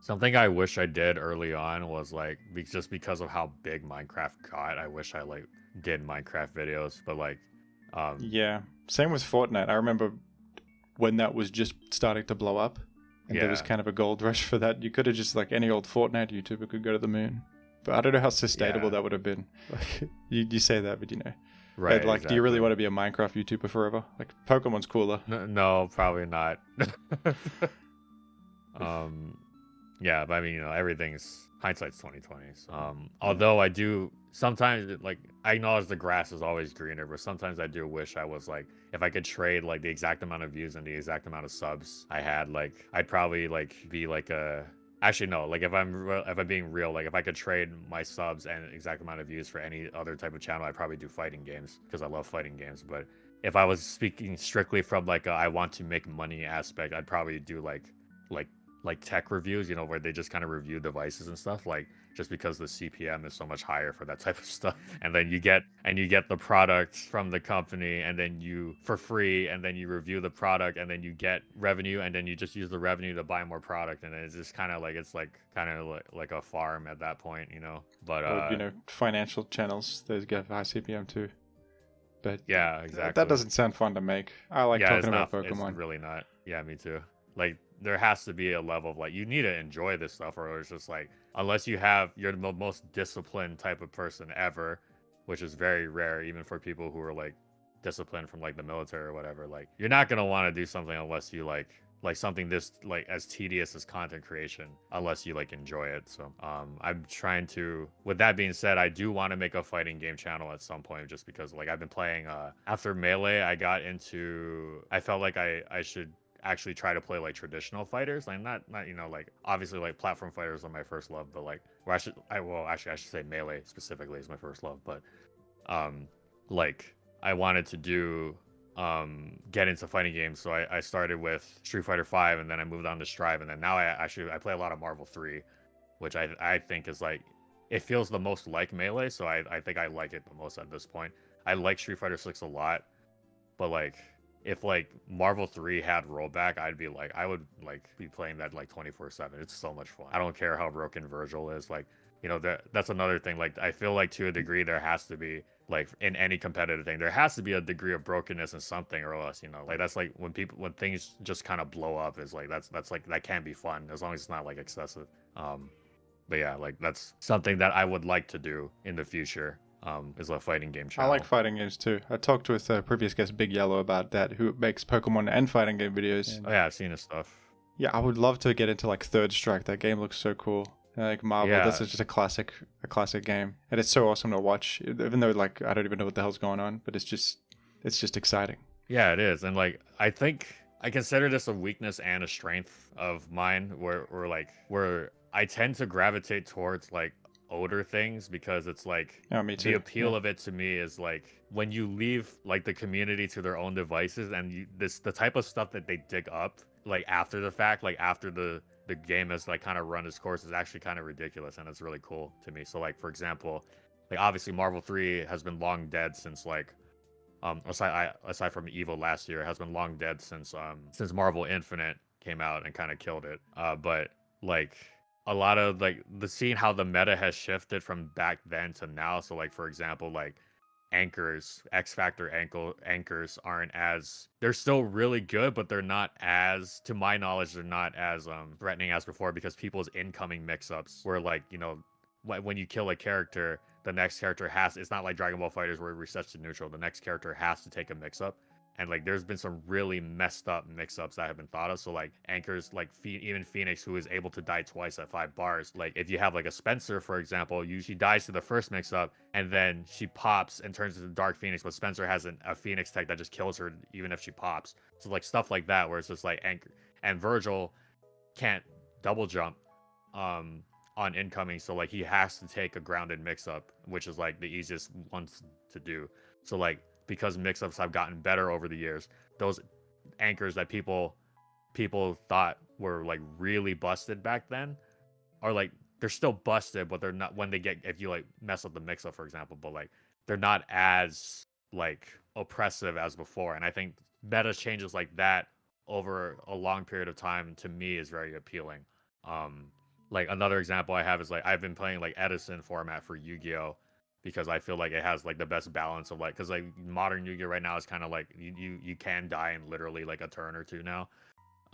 Something I wish I did early on was like just because of how big Minecraft got. I wish I like did Minecraft videos, but like, Yeah. Same with Fortnite. I remember when that was just starting to blow up, and there was Yeah. kind of a gold rush for that. You could have just like any old Fortnite YouTuber could go to the moon. But I don't know how sustainable Yeah. that would have been. Like you say that, but you know, right? like, do you really exactly. want to be a Minecraft YouTuber forever? Like Pokemon's cooler. No, probably not. Yeah, but I mean, you know, everything's hindsight's 2020. So, although I do sometimes like I acknowledge the grass is always greener, but sometimes I do wish I was like, if I could trade like the exact amount of views and the exact amount of subs I had, like I'd probably like be like a. Actually, no. Like if I'm being real, like if I could trade my subs and exact amount of views for any other type of channel, I'd probably do fighting games because I love fighting games. But if I was speaking strictly from like a I want to make money aspect, I'd probably do like tech reviews, you know, where they just kind of review devices and stuff, like just because the CPM is so much higher for that type of stuff. And then you get the product from the company, and then you for free, and then you review the product, and then you get revenue, and then you just use the revenue to buy more product, and then it's just kind of like like a farm at that point, you know. But Or, you know, financial channels. Those get high CPM too. But yeah, exactly. that doesn't sound fun to make. I like it's talking not, about Pokemon. It's really not. Yeah, me too. Like there has to be a level of like you need to enjoy this stuff, or it's just like unless you're the most disciplined type of person ever, which is very rare even for people who are like disciplined from like the military or whatever. Like you're not gonna want to do something unless you like something this like as tedious as content creation, unless you like enjoy it. So I'm trying to, with that being said, I do want to make a fighting game channel at some point, just because like I've been playing after Melee, I felt like I should actually try to play like traditional fighters, like not you know, like obviously like platform fighters are my first love, but like I should say Melee specifically is my first love, but like I wanted to do get into fighting games, so I started with Street Fighter 5, and then I moved on to Strive, and then now I play a lot of Marvel 3, which I think is like, it feels the most like Melee, so I think I like it the most at this point. I like Street Fighter 6 a lot, but like if like Marvel 3 had rollback, I'd be like, I would like be playing that like 24/7. It's so much fun. I don't care how broken Virgil is. Like, you know, that's another thing. Like, I feel like to a degree there has to be like in any competitive thing, there has to be a degree of brokenness in something, or else, you know, like that's like when things just kind of blow up, is like that's like that can be fun as long as it's not like excessive. But yeah, like that's something that I would like to do in the future. Is a fighting game I channel. like fighting games too. I talked with a previous guest, Big Yellow, about that, who makes Pokemon and fighting game videos. Oh yeah, I've seen his stuff. Yeah, I would love to get into like Third Strike. That game looks so cool. And, like Marvel, Yeah. this is just a classic game, and it's so awesome to watch. Even though like I don't even know what the hell's going on, but it's just exciting. Yeah, it is. And like I think I consider this a weakness and a strength of mine, where I tend to gravitate towards like older things, because it's like Yeah, me too. the appeal of it to me is like when you leave like the community to their own devices, and the type of stuff that they dig up like after the fact, like after the game has like kind of run its course, is actually kind of ridiculous, and it's really cool to me. So like, for example, like obviously Marvel 3 has been long dead since like aside from Evo last year, has been long dead since Marvel Infinite came out and kind of killed it. But like a lot of like seeing how the meta has shifted from back then to now. So like, for example, like X Factor anchors aren't as, they're still really good, but they're not as, to my knowledge, they're not as threatening as before, because people's incoming mix-ups were like, you know, when you kill a character, the next character it's not like Dragon Ball Fighters where it resets to neutral. The next character has to take a mix-up. And like there's been some really messed up mix-ups that have been thought of. So like anchors like even Phoenix, who is able to die twice at 5 bars. Like if you have like a Spencer, for example, she dies to the first mix-up, and then she pops and turns into Dark Phoenix, but Spencer has a Phoenix tech that just kills her even if she pops. So like stuff like that, where it's just like anchor, and Virgil can't double jump on incoming, so like he has to take a grounded mix-up, which is like the easiest ones to do. So like, because mix-ups have gotten better over the years, those anchors that people thought were like really busted back then are like, they're still busted, but they're not, when they get, if you like mess up the mix-up, for example, but like they're not as like oppressive as before. And I think meta changes like that over a long period of time, to me, is very appealing. Like another example I have is like, I've been playing like Edison format for Yu-Gi-Oh, because I feel like it has like the best balance of like, because like modern Yu-Gi-Oh right now is kind of like you can die in literally like a turn or two now.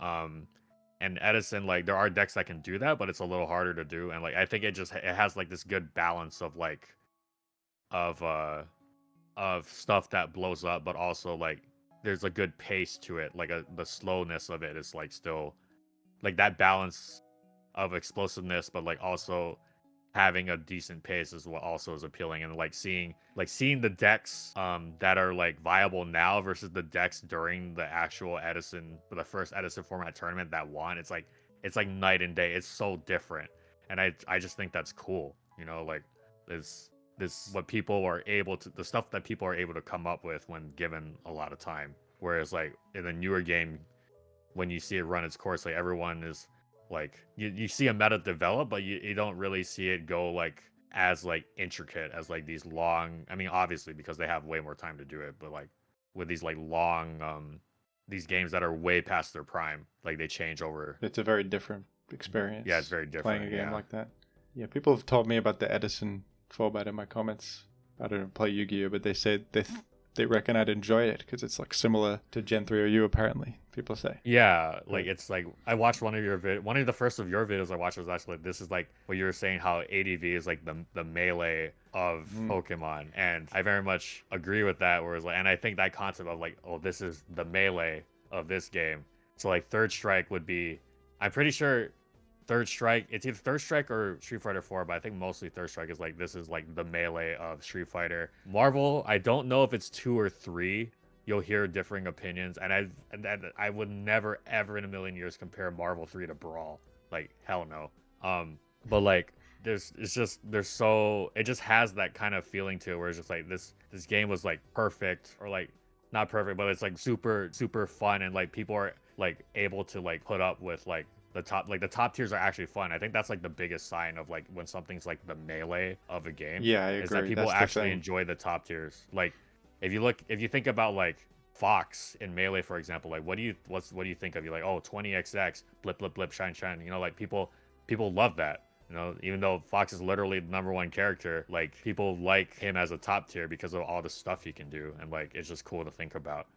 And Edison, like there are decks that can do that, but it's a little harder to do. And like I think it has like this good balance of like of stuff that blows up, but also like there's a good pace to it. Like the slowness of it is like still like that balance of explosiveness, but like also having a decent pace is what also is appealing. And like seeing the decks that are like viable now versus the decks during the actual the first Edison format tournament that won, it's like night and day. It's so different, and I just think that's cool, you know, like this what people are able to, the stuff that people are able to come up with when given a lot of time. Whereas like in a newer game, when you see it run its course, like everyone is like, you see a meta develop, but you don't really see it go like as like intricate as like these long, I mean obviously because they have way more time to do it, but like with these like long these games that are way past their prime, like they change over. It's a very different experience. Yeah, it's very different playing a game like that. Yeah, people have told me about the Edison format in my comments. I don't play Yu-Gi-Oh, but they say they reckon I'd enjoy it because it's like similar to Gen 3 or U, apparently, people say. Yeah, like it's like, I watched one of the first of your videos I watched was actually like, this is like what you were saying, how ADV is like the melee of Pokemon, and I very much agree with that, whereas like, and I think that concept of like, oh, this is the melee of this game. So like Third Strike would be, I'm pretty sure Third Strike, it's either Third Strike or Street Fighter 4, but I think mostly Third Strike is like, this is like the melee of Street Fighter. Marvel, I don't know if it's 2 or 3. You'll hear differing opinions, and I would never ever in a million years compare Marvel 3 to Brawl. Like hell no. But like it just has that kind of feeling to it, where it's just like this game was like perfect, or like not perfect, but it's like super fun, and like people are like able to like put up with like the top tiers are actually fun. I think that's like the biggest sign of like when something's like the melee of a game. Yeah, I agree. Is that people that's actually enjoy the top tiers. Like if you think about like Fox in Melee, for example, like what do you think of? You're like, oh, 20xx, blip blip blip, shine shine. You know, like people love that. You know, even though Fox is literally the #1 character, like people like him as a top tier because of all the stuff he can do, and like it's just cool to think about.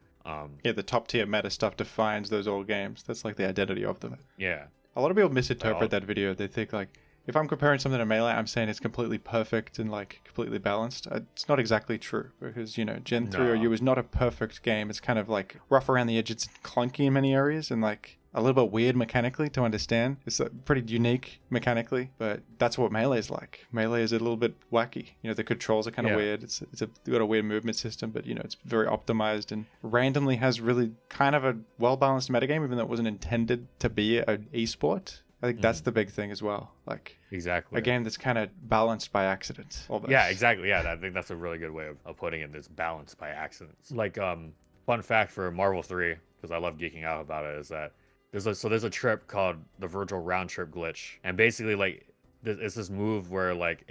Yeah, the top tier meta stuff defines those old games. That's like the identity of them. Yeah. A lot of people misinterpret that video. They think like, if I'm comparing something to Melee, I'm saying it's completely perfect and like completely balanced. It's not exactly true because, you know, Gen 3 or U is not a perfect game. It's kind of like rough around the edge. It's clunky in many areas and like a little bit weird mechanically to understand. It's pretty unique mechanically, but that's what Melee is like. Melee is a little bit wacky. You know, the controls are kind of weird. It's got a weird movement system, but you know, it's very optimized and randomly has really kind of a well-balanced metagame, even though it wasn't intended to be an esport. I think that's the big thing as well. Like exactly a game that's kind of balanced by accident. Almost. Yeah, exactly. Yeah, I think that's a really good way of putting it. This balanced by accident. Like fun fact for Marvel 3, because I love geeking out about it, is that there's a trip called the Virgil round trip glitch, and basically like it's this move where like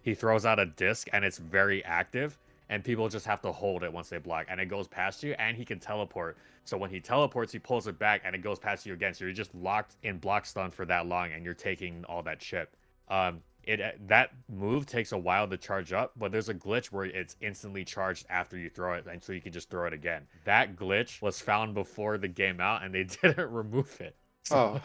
he throws out a disc and it's very active, and people just have to hold it once they block, and it goes past you, and he can teleport. So when he teleports, he pulls it back, and it goes past you again. So you're just locked in block stun for that long, and you're taking all that chip. That move takes a while to charge up, but there's a glitch where it's instantly charged after you throw it, and so you can just throw it again. That glitch was found before the game out, and they didn't remove it. So,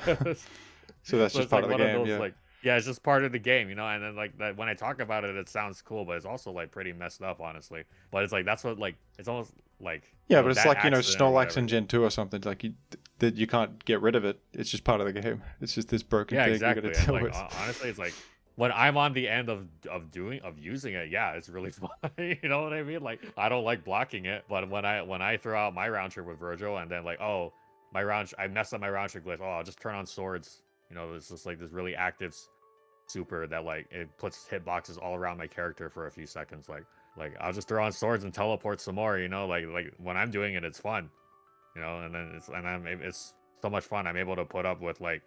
so that's just part of the game. Yeah. Like, yeah, it's just part of the game, you know. And then like that, when I talk about it, it sounds cool, but it's also like pretty messed up, honestly. But it's like that's what like it's almost like but it's like, you know, Snorlax in Gen 2 or something. Like you can't get rid of it. It's just part of the game. It's just this broken thing exactly. you gotta deal like, with. Honestly, it's like when I'm on the end of using it, yeah, it's really fun. You know what I mean? Like I don't like blocking it, but when I throw out my round trip with Virgil, and then like, oh, I messed up my round trip glitch. Oh, I'll just turn on swords. You know, it's just like this really active super that like it puts hitboxes all around my character for a few seconds. Like I'll just throw on swords and teleport some more. You know, like when I'm doing it, it's fun. You know, and then it's so much fun. I'm able to put up with like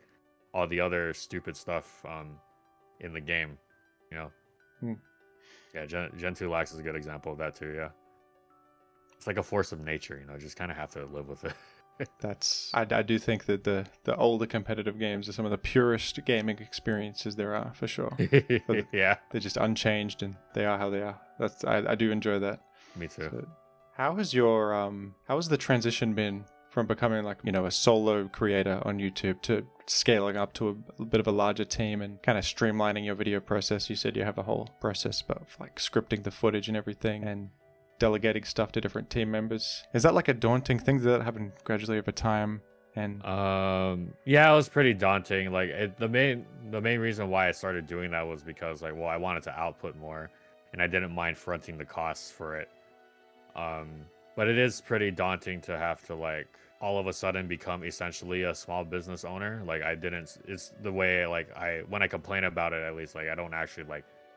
all the other stupid stuff in the game. You know. Yeah, Gen 2 Lax is a good example of that too. Yeah, it's like a force of nature. You know, just kind of have to live with it. I do think that the older competitive games are some of the purest gaming experiences there are, for sure. Yeah, they're just unchanged and they are how they are. I do enjoy that. Me too. So, how has the transition been from becoming like, you know, a solo creator on YouTube to scaling up to a bit of a larger team and kind of streamlining your video process? You said you have a whole process of like scripting the footage and everything and delegating stuff to different team members. Is that like a daunting thing? Did that happen gradually over time? And yeah, it was pretty daunting. Like the main reason why I started doing that was because like, well, I wanted to output more, and I didn't mind fronting the costs for it. But it is pretty daunting to have to like all of a sudden become essentially a small business owner. Like it's the way like when I complain about it, at least like I don't actually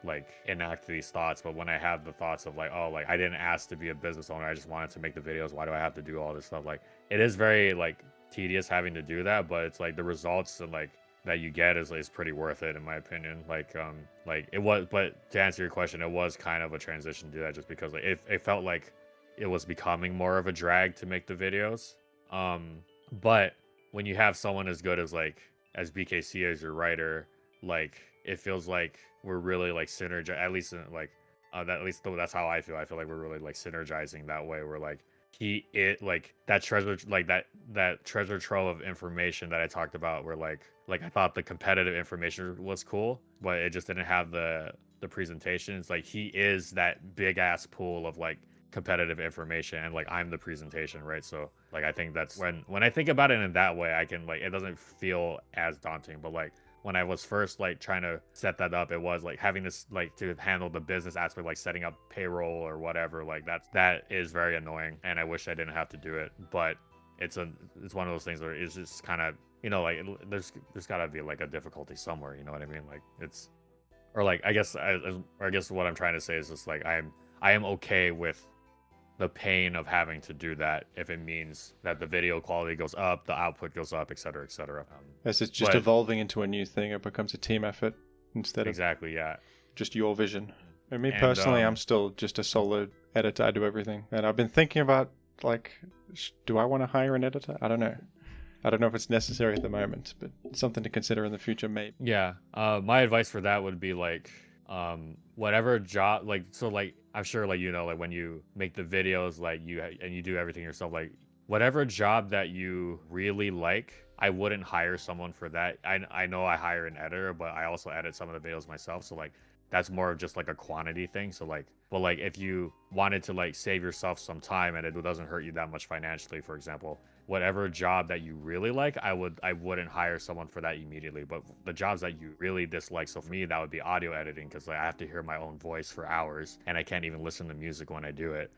like enact these thoughts, but when I have the thoughts of like, oh, like I didn't ask to be a business owner, I just wanted to make the videos, why do I have to do all this stuff? Like it is very like tedious having to do that, but it's like the results and like that you get is pretty worth it in my opinion. Like it was, but to answer your question, it was kind of a transition to do that just because like it felt like it was becoming more of a drag to make the videos. But when you have someone as good as BKC as your writer, like it feels like we're really like at least that's how I feel. I feel like we're really like synergizing that way. We're like that treasure trove of information that I talked about, where like I thought the competitive information was cool, but it just didn't have the presentation. It's like he is that big ass pool of like competitive information, and like I'm the presentation, right? So like I think that's when I think about it in that way, I can like it doesn't feel as daunting. But like when I was first like trying to set that up, it was like having this like to handle the business aspect, like setting up payroll or whatever. Like that is very annoying, and I wish I didn't have to do it. But it's one of those things where it's just kind of, you know, like there's gotta be like a difficulty somewhere, you know what I mean? Like it's, or like I guess what I'm trying to say is just like I am okay with the pain of having to do that if it means that the video quality goes up, the output goes up, etc., etc. As it's just evolving into a new thing, it becomes a team effort instead of just your vision. And me personally, I'm still just a solo editor. I do everything, and I've been thinking about like, do I want to hire an editor? I don't know. I don't know if it's necessary at the moment, but something to consider in the future, maybe. Yeah. My advice for that would be like, whatever job, like, so like, I'm sure like, you know, like when you make the videos, like you do everything yourself, like whatever job that you really like, I wouldn't hire someone for that. I know I hire an editor, but I also edit some of the videos myself. So like, that's more of just like a quantity thing. So like, but like if you wanted to like save yourself some time and it doesn't hurt you that much financially, for example, whatever job that you really like, I wouldn't hire someone for that immediately. But the jobs that you really dislike, so for me, that would be audio editing, because like I have to hear my own voice for hours and I can't even listen to music when I do it.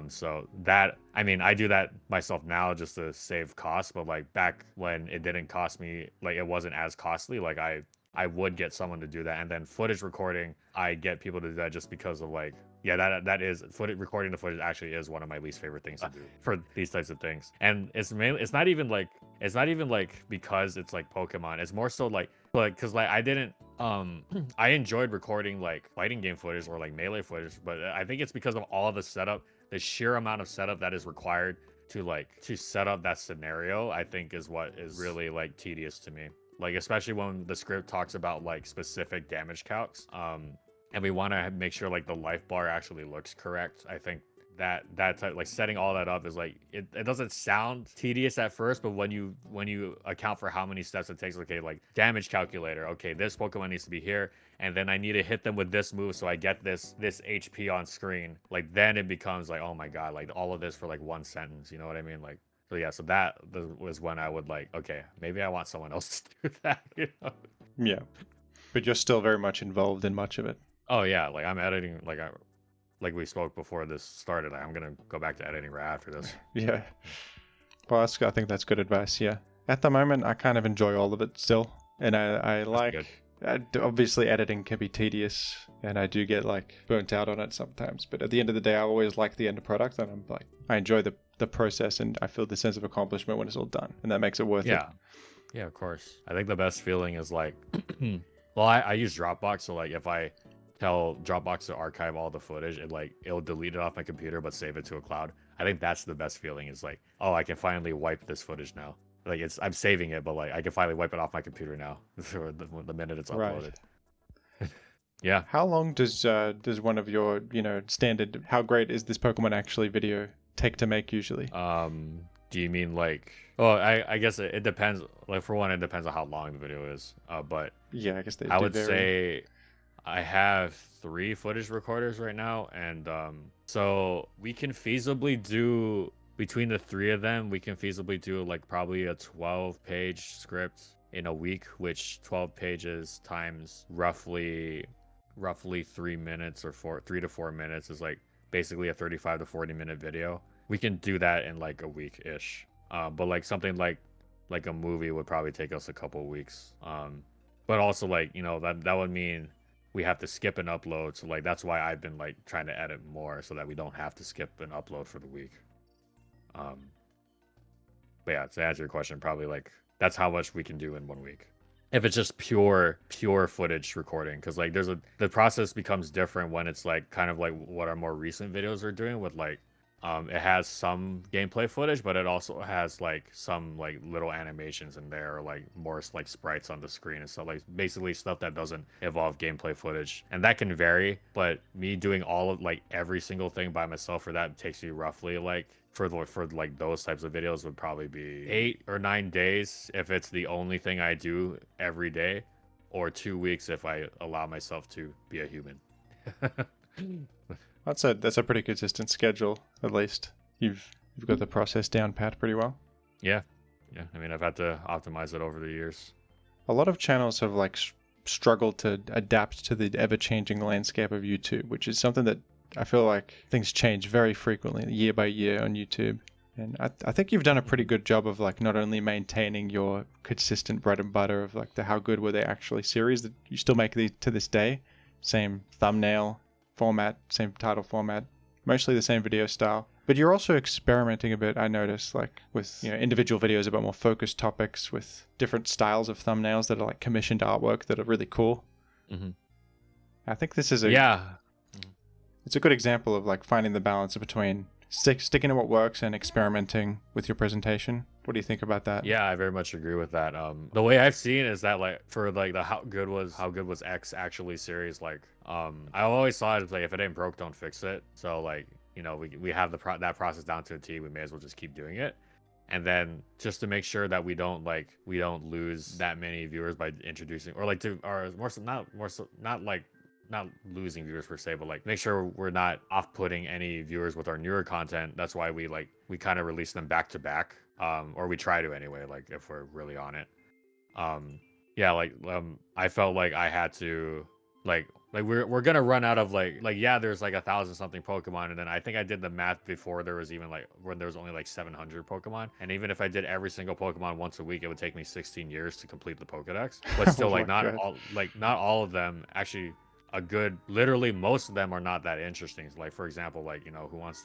So that, I mean, I do that myself now just to save costs, but like back when it didn't cost me, like it wasn't as costly, like I would get someone to do that. And then footage recording, I get people to do that just because of like, yeah, that is recording the footage actually is one of my least favorite things to do for these types of things. And it's not even like because it's like Pokemon. It's more so like because like I didn't I enjoyed recording like fighting game footage or like melee footage, but I think it's because of all the setup, the sheer amount of setup that is required to set up that scenario, I think is what is really like tedious to me. Like especially when the script talks about like specific damage calcs, and we want to make sure like the life bar actually looks correct. I think that type, like setting all that up is like it doesn't sound tedious at first, but when you account for how many steps it takes, okay, like damage calculator, okay, this Pokemon needs to be here, and then I need to hit them with this move so I get this HP on screen. Like then it becomes like, oh my god, like all of this for like one sentence, you know what I mean? Like, so yeah, so that was when I would like, okay, maybe I want someone else to do that, you know? Yeah, but you're still very much involved in much of it. Oh yeah, like I'm editing, like we spoke before this started. I'm gonna go back to editing right after this. Yeah. Well, I think that's good advice. Yeah. At the moment, I kind of enjoy all of it still, and I like. Obviously, editing can be tedious, and I do get like burnt out on it sometimes. But at the end of the day, I always like the end product, and I'm like, I enjoy the process, and I feel the sense of accomplishment when it's all done, and that makes it worth it. Yeah, of course. I think the best feeling is like, well, I use Dropbox, so like if I tell Dropbox to archive all the footage, it'll delete it off my computer but save it to a cloud. I think that's the best feeling, is like, oh, I can finally wipe this footage now. Like I'm saving it, but like I can finally wipe it off my computer now the minute it's uploaded. Right. Yeah. How long does one of your standard how great is this Pokemon actually video take to make usually? Do you mean like? Well, I guess it depends. Like for one, it depends on how long the video is. But yeah, I guess I would say I have 3 footage recorders right now, and so we can feasibly do, between the 3 of them, we can feasibly do like probably a 12-page script in a week, which 12 pages times roughly 3 minutes or 3 to 4 minutes is like basically a 35 to 40 minute video. We can do that in like a week-ish. But like something like a movie would probably take us a couple of weeks. But also like, that would mean we have to skip an upload. So like that's why I've been like trying to edit more so that we don't have to skip an upload for the week. But yeah, to answer your question, probably like that's how much we can do in 1 week. If it's just pure footage recording, because like the process becomes different when it's like kind of like what our more recent videos are doing with like it has some gameplay footage, but it also has like some like little animations in there, or like more like sprites on the screen and stuff, like basically stuff that doesn't involve gameplay footage, and that can vary. But me doing all of like every single thing by myself for that takes me roughly like for like those types of videos would probably be 8 or 9 days if it's the only thing I do every day, or 2 weeks if I allow myself to be a human. That's a pretty consistent schedule, at least. You've got the process down pat pretty well. Yeah. I mean, I've had to optimize it over the years. A lot of channels have like struggled to adapt to the ever-changing landscape of YouTube, which is something that I feel like things change very frequently, year by year on YouTube. And I think you've done a pretty good job of like not only maintaining your consistent bread and butter of like the How Good Were They Actually series that you still make these to this day, same thumbnail format, same title format, mostly the same video style, but you're also experimenting a bit, I noticed, like with individual videos about more focused topics, with different styles of thumbnails that are like commissioned artwork that are really cool. Mm-hmm. I think this is it's a good example of like finding the balance between sticking to what works and experimenting with your presentation. What do you think about that? Yeah, I very much agree with that. The way I've seen is that like for like the how good was X actually series, like I always thought it's like if it ain't broke, don't fix it. So like, you know, we have that process down to a T. We may as well just keep doing it. And then just to make sure that we don't lose that many viewers by introducing, or like to, or not losing viewers per se, but like make sure we're not off-putting any viewers with our newer content. That's why we kind of release them back to back, or we try to anyway, like if we're really on it. I felt like I had to like we're gonna run out of like yeah, there's like 1,000 something Pokemon, and then I think I did the math before there was even like when there was only like 700 Pokemon, and even if I did every single Pokemon once a week, it would take me 16 years to complete the Pokedex. But still, like not all of them actually. Literally most of them are not that interesting. Like for example, like, you know, who wants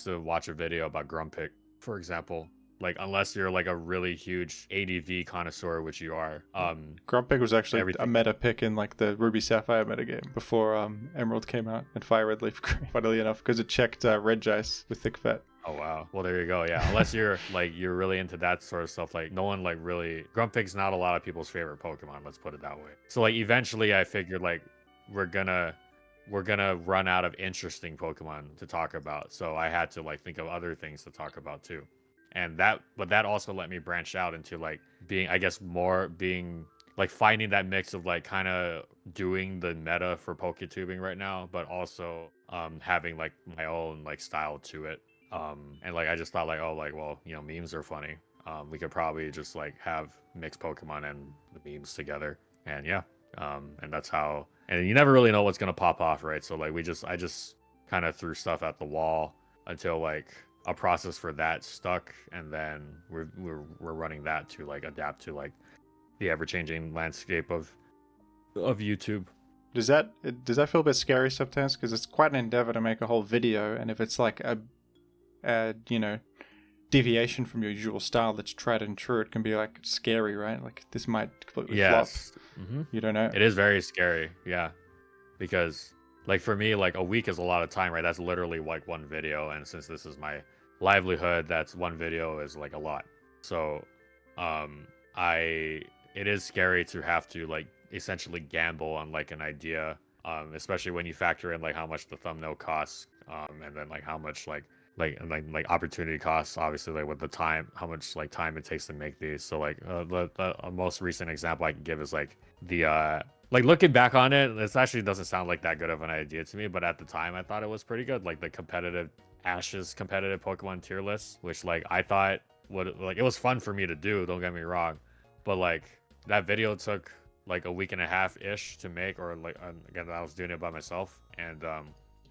to watch a video about Grumpig, for example, like unless you're like a really huge ADV connoisseur, which you are. Grumpig was actually a meta pick in like the Ruby Sapphire metagame before Emerald came out and Fire Red Leaf Green, funnily enough, because it checked Regice with Thick Vet. Oh wow. Well, there you go. Yeah. Unless you're really into that sort of stuff, like no one like really Grumpig's not a lot of people's favorite Pokemon, let's put it that way. So like eventually I figured like we're gonna run out of interesting Pokemon to talk about. So I had to like think of other things to talk about too. And that also let me branch out into like being like finding that mix of like kind of doing the meta for PokeTubing right now, but also having like my own like style to it. And like I just thought like, oh, like, well, you know, memes are funny. We could probably just like have mixed Pokemon and the memes together. And yeah. And that's how, and you never really know what's gonna pop off, right? So like I just kind of threw stuff at the wall until like a process for that stuck, and then we're running that to like adapt to like the ever-changing landscape of YouTube. Does that feel a bit scary sometimes? Because it's quite an endeavor to make a whole video, and if it's like a you know, deviation from your usual style that's tried and true, it can be like scary, right? Like this might completely flop. Mm-hmm. You don't know. It is very scary, yeah, because like for me, like a week is a lot of time, right? That's literally like one video, and since this is my livelihood, that's one video is like a lot. So it is scary to have to like essentially gamble on like an idea, especially when you factor in like how much the thumbnail costs, and then like how much like opportunity costs, obviously, like with the time, how much like time it takes to make these. So like the most recent example I can give is like the like looking back on it, this actually doesn't sound like that good of an idea to me, but at the time I thought it was pretty good. Like the Ash's competitive Pokemon tier list, which like I thought it was fun for me to do, don't get me wrong, but like that video took like a week and a half ish to make, or like again, I was doing it by myself, and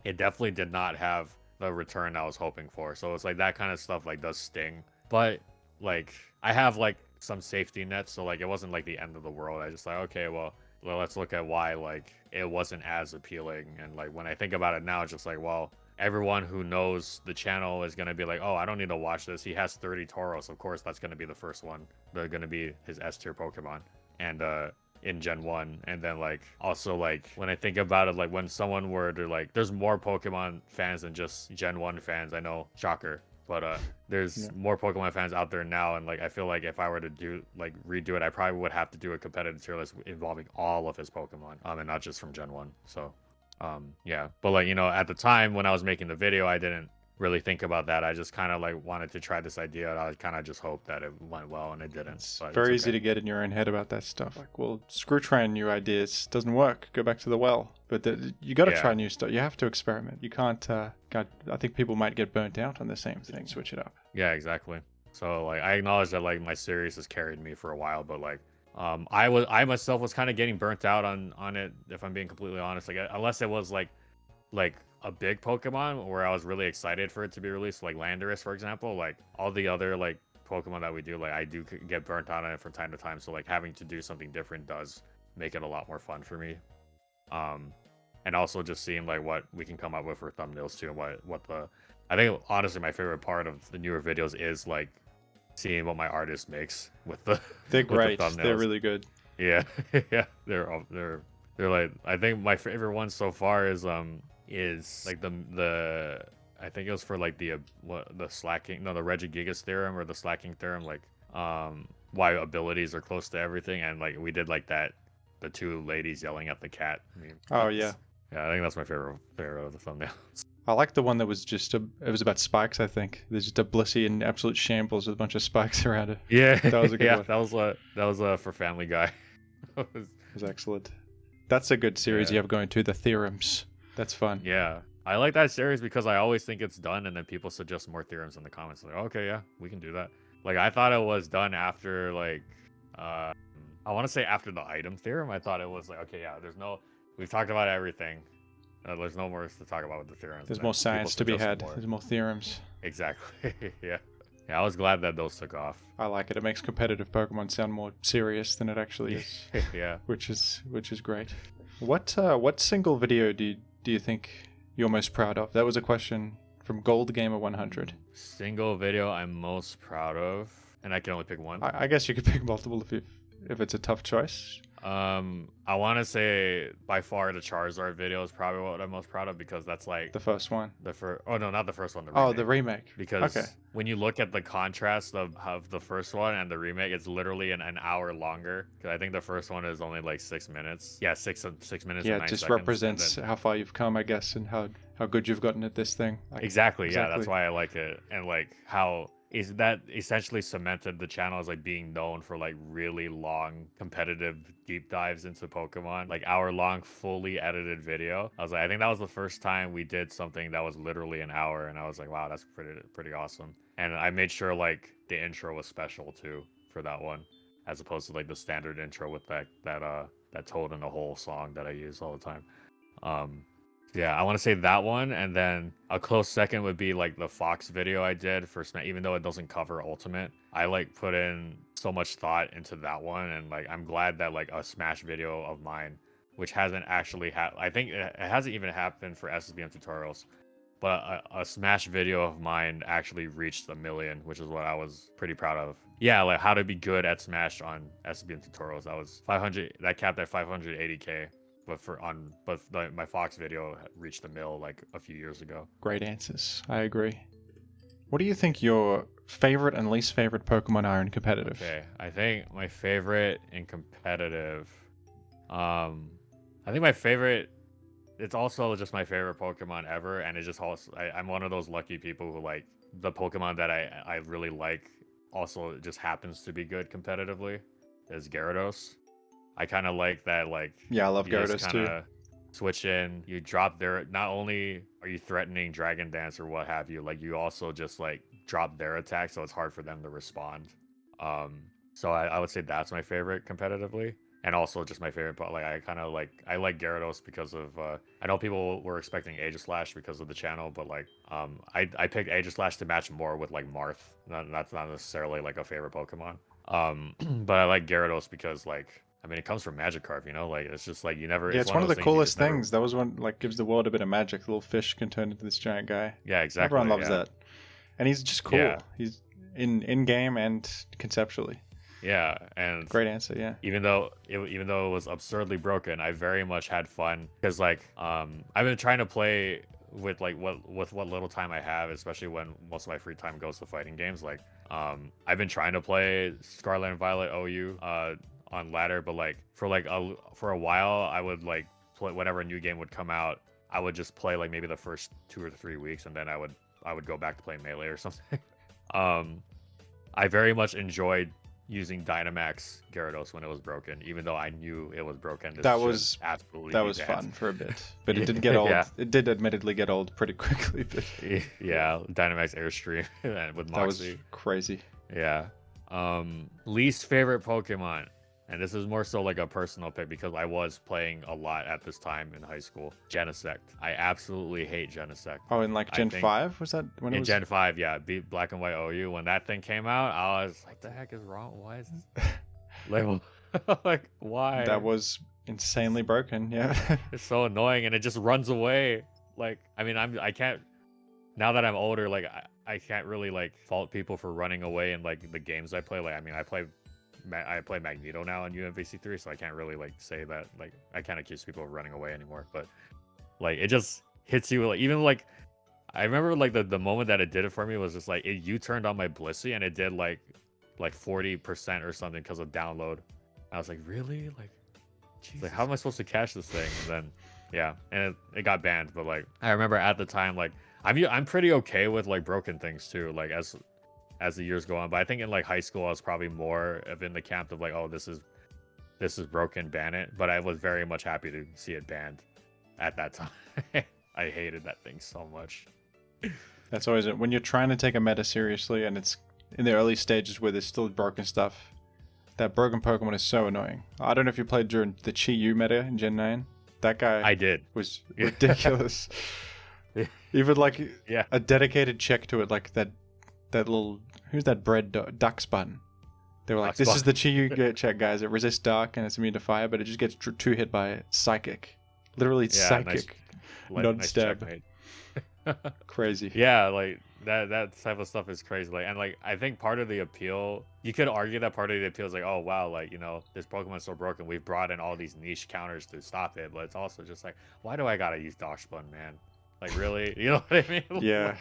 it definitely did not have the return I was hoping for. So it's like that kind of stuff like does sting, but like I have like some safety nets, so like it wasn't like the end of the world. I just like, okay, well let's look at why like it wasn't as appealing. And like when I think about it now, it's just like, well, everyone who knows the channel is going to be like, oh, I don't need to watch this, he has 30 Tauros, of course that's going to be the first one, they're going to be his S tier Pokemon, and in Gen 1. And then like also like when I think about it, like when someone were to like, there's more Pokemon fans than just Gen 1 fans, I know, shocker, but there's more Pokemon fans out there now, and like I feel like if I were to redo it, I probably would have to do a competitive tier list involving all of his Pokemon, and not just from Gen 1. So yeah, but like, you know, at the time when I was making the video, I didn't really think about that. I just kind of like wanted to try this idea. I kind of just hoped that it went well, and it didn't. It's very easy to get in your own head about that stuff. Like, well, screw trying new ideas, doesn't work, go back to the well. But you got to try new stuff. You have to experiment. You can't. I think people might get burnt out on the same thing. Switch it up. Yeah, exactly. So like, I acknowledge that like my series has carried me for a while, but like I myself was kind of getting burnt out on it, if I'm being completely honest. Like unless it was like a big Pokemon where I was really excited for it to be released, like Landorus, for example. Like all the other like Pokemon that we do, like I do get burnt out on it from time to time. So like having to do something different does make it a lot more fun for me. And also just seeing like what we can come up with for thumbnails too, and I think honestly my favorite part of the newer videos is like seeing what my artist makes with the they're great. They're really good. Yeah. Yeah, they're like, I think my favorite one so far is is like the I think it was for like the slacking, no, the Regigigas theorem or the slacking theorem, like why abilities are close to everything, and like we did like that, the two ladies yelling at the cat. I mean, Oh yeah. Yeah, I think that's my favorite of the thumbnail. I like the one that was just it was about spikes, I think. There's just a Blissey in absolute shambles with a bunch of spikes around it. Yeah, That was a good yeah, one. that was for Family Guy. It was excellent. That's a good series you have going too, the theorems. That's fun. Yeah, I like that series because I always think it's done, and then people suggest more theorems in the comments. Like, okay, yeah, we can do that. Like, I thought it was done after like, I want to say after the item theorem. I thought it was like, okay, yeah, we've talked about everything. There's no more to talk about with the theorems. There's more science to be had. There's more theorems. Exactly. Yeah. Yeah, I was glad that those took off. I like it. It makes competitive Pokemon sound more serious than it actually is. Yeah. Which is great. What single video do you think you're most proud of? That was a question from Gold Gamer 100. Single video I'm most proud of, and I can only pick one. I guess you could pick multiple if it's a tough choice. I want to say by far the Charizard video is probably what I'm most proud of, because that's like the first one. Oh no, not the first one. The remake. Because when you look at the contrast of the first one and the remake, it's literally an hour longer. Because I think the first one is only like 6 minutes. Yeah, 6 minutes. Yeah, it just represents how far you've come, I guess, and how good you've gotten at this thing. Exactly. Yeah, that's why I like it, and like how is that essentially cemented the channel as like being known for like really long competitive deep dives into Pokemon, like hour-long fully edited video. I was like, I think that was the first time we did something that was literally an hour, and I was like, wow, that's pretty awesome. And I made sure like the intro was special too for that one, as opposed to like the standard intro with that Toad in the Hole song that I use all the time. Yeah, I want to say that one, and then a close second would be like the Fox video I did for Smash. Even though it doesn't cover Ultimate, I like put in so much thought into that one, and like I'm glad that like a Smash video of mine, which hasn't actually I think it hasn't even happened for SSBM tutorials, but a Smash video of mine actually reached 1 million, which is what I was pretty proud of. Yeah, like how to be good at Smash on SSBM tutorials. That was 500. That capped at 580K. But my Fox video reached 1 mil like a few years ago. Great answers. I agree. What do you think your favorite and least favorite Pokemon are in competitive? Okay, I think my favorite in competitive, I think my favorite, it's also just my favorite Pokemon ever, and it's just also I'm one of those lucky people who like the Pokemon that I really like also just happens to be good competitively, is Gyarados. I kind of like that, like, yeah, I love Gyarados too. Switch in, you drop their, not only are you threatening Dragon Dance or what have you, like you also just like drop their attack, so it's hard for them to respond. So I would say that's my favorite competitively, and also just my favorite. But like I like Gyarados because of I know people were expecting Aegislash because of the channel, but like I picked Aegislash to match more with like Marth. That's not necessarily like a favorite Pokemon. But I like Gyarados because like, I mean, it comes from Magikarp, you know, like it's just like you never. Yeah, it's one of the coolest things. That was one like gives the world a bit of magic. The little fish can turn into this giant guy. Yeah, exactly. Everyone loves that, and he's just cool. Yeah. He's in game and conceptually. Yeah, and great answer. Yeah. Even though it was absurdly broken, I very much had fun because like I've been trying to play with like what little time I have, especially when most of my free time goes to fighting games. Like I've been trying to play Scarlet and Violet OU on ladder, but like for a while I would like play whenever a new game would come out. I would just play like maybe the first 2 or 3 weeks, and then I would go back to play Melee or something. I very much enjoyed using Dynamax Gyarados when it was broken, even though I knew it was broken. That was fun for a bit, but it did get old. Yeah. It did admittedly get old pretty quickly. But yeah, Dynamax Airstream with Moxie. That was crazy. Yeah. Least favorite Pokemon, and this is more so like a personal pick because I was playing a lot at this time in high school. Genesect. I absolutely hate Genesect. Oh, in like Gen 5? Was that when it was? In Gen 5, yeah. Beat Black and White OU. When that thing came out, I was like, the heck is wrong? Why is this? Like, why? That was insanely broken, yeah. It's so annoying, and it just runs away. Like, I mean, I can't, now that I'm older, like, I can't really, like, fault people for running away in, like, the games I play. Like, I mean, I play Magneto now on UMVC3, so I can't really like say that like I can't accuse people of running away anymore, but like it hits you like even like I remember like the moment that it did it for me was just like it U-turned on my Blissey and it did like 40% or something because of download. I was like, really? Like, it's like how am I supposed to catch this thing? And then yeah, and it got banned. But like I remember at the time, like I'm pretty okay with like broken things too. Like as the years go on, but I think in like high school I was probably more of in the camp of like, oh, this is broken, ban it. But I was very much happy to see it banned at that time. I hated that thing so much. That's always it. When you're trying to take a meta seriously and it's in the early stages where there's still broken stuff, that broken Pokemon is so annoying. I don't know if you played during the Chi-Yu meta in Gen 9. That guy I did. Was ridiculous. Even like a dedicated check to it, like that little, who's that bread duck spun? They were like, this is the Chi-Yu check, guys. It resists dark and it's immune to fire, but it just gets two hit by psychic. Literally psychic. Non-stab. Crazy. Yeah, like that type of stuff is crazy. Like, and like I think part of the appeal, you could argue that part of the appeal is like, oh wow, like, you know, this Pokemon's so broken, we've brought in all these niche counters to stop it. But it's also just like, why do I gotta use Dark Spun, man? Like, really? You know what I mean? Yeah.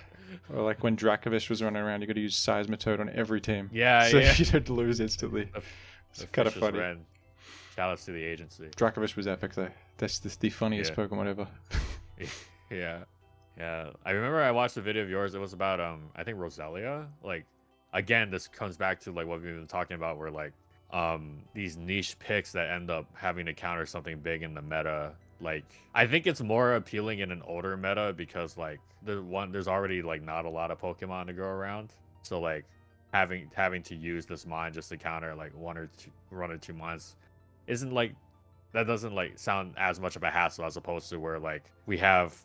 Or like when Dracovish was running around, you got to use Seismitoad on every team. Yeah, so yeah. you don't lose instantly. It's kind of funny. Shout outs to the agency. Dracovish was epic though. That's the funniest Pokemon ever. Yeah. Yeah. I remember I watched a video of yours. It was about I think Roselia. Like, again, this comes back to like what we've been talking about, where like these niche picks that end up having to counter something big in the meta. Like, I think it's more appealing in an older meta because like there's already like not a lot of Pokemon to go around. So like having to use this mon just to counter like one or two mons isn't like, that doesn't like sound as much of a hassle as opposed to where like we have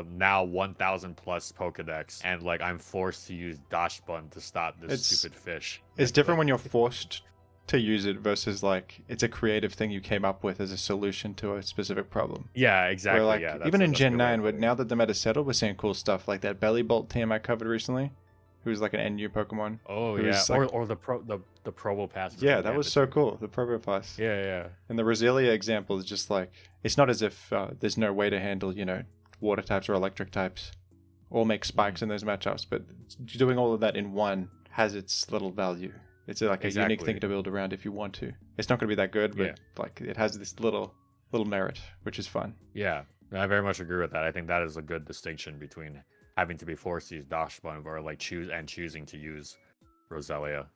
now 1,000 plus Pokedex and like I'm forced to use Dash Bun to stop this stupid fish. It's different when you're forced to use it versus like it's a creative thing you came up with as a solution to a specific problem. Yeah, exactly. Where, like, yeah, even in Gen 9, but now that the meta's settled, we're seeing cool stuff like that Belly Bolt team I covered recently, who's like an NU Pokemon. Oh yeah, like, or the Probopass. Yeah, that was so cool. The Probopass. Yeah. And the Roselia example is just like, it's not as if there's no way to handle, you know, water types or electric types, or make spikes in those matchups, but doing all of that in one has its little value. It's like a unique thing to build around if you want to. It's not going to be that good, but like it has this little merit, which is fun. Yeah, I very much agree with that. I think that is a good distinction between having to be forced to use Dash Bun or like choosing to use Roselia.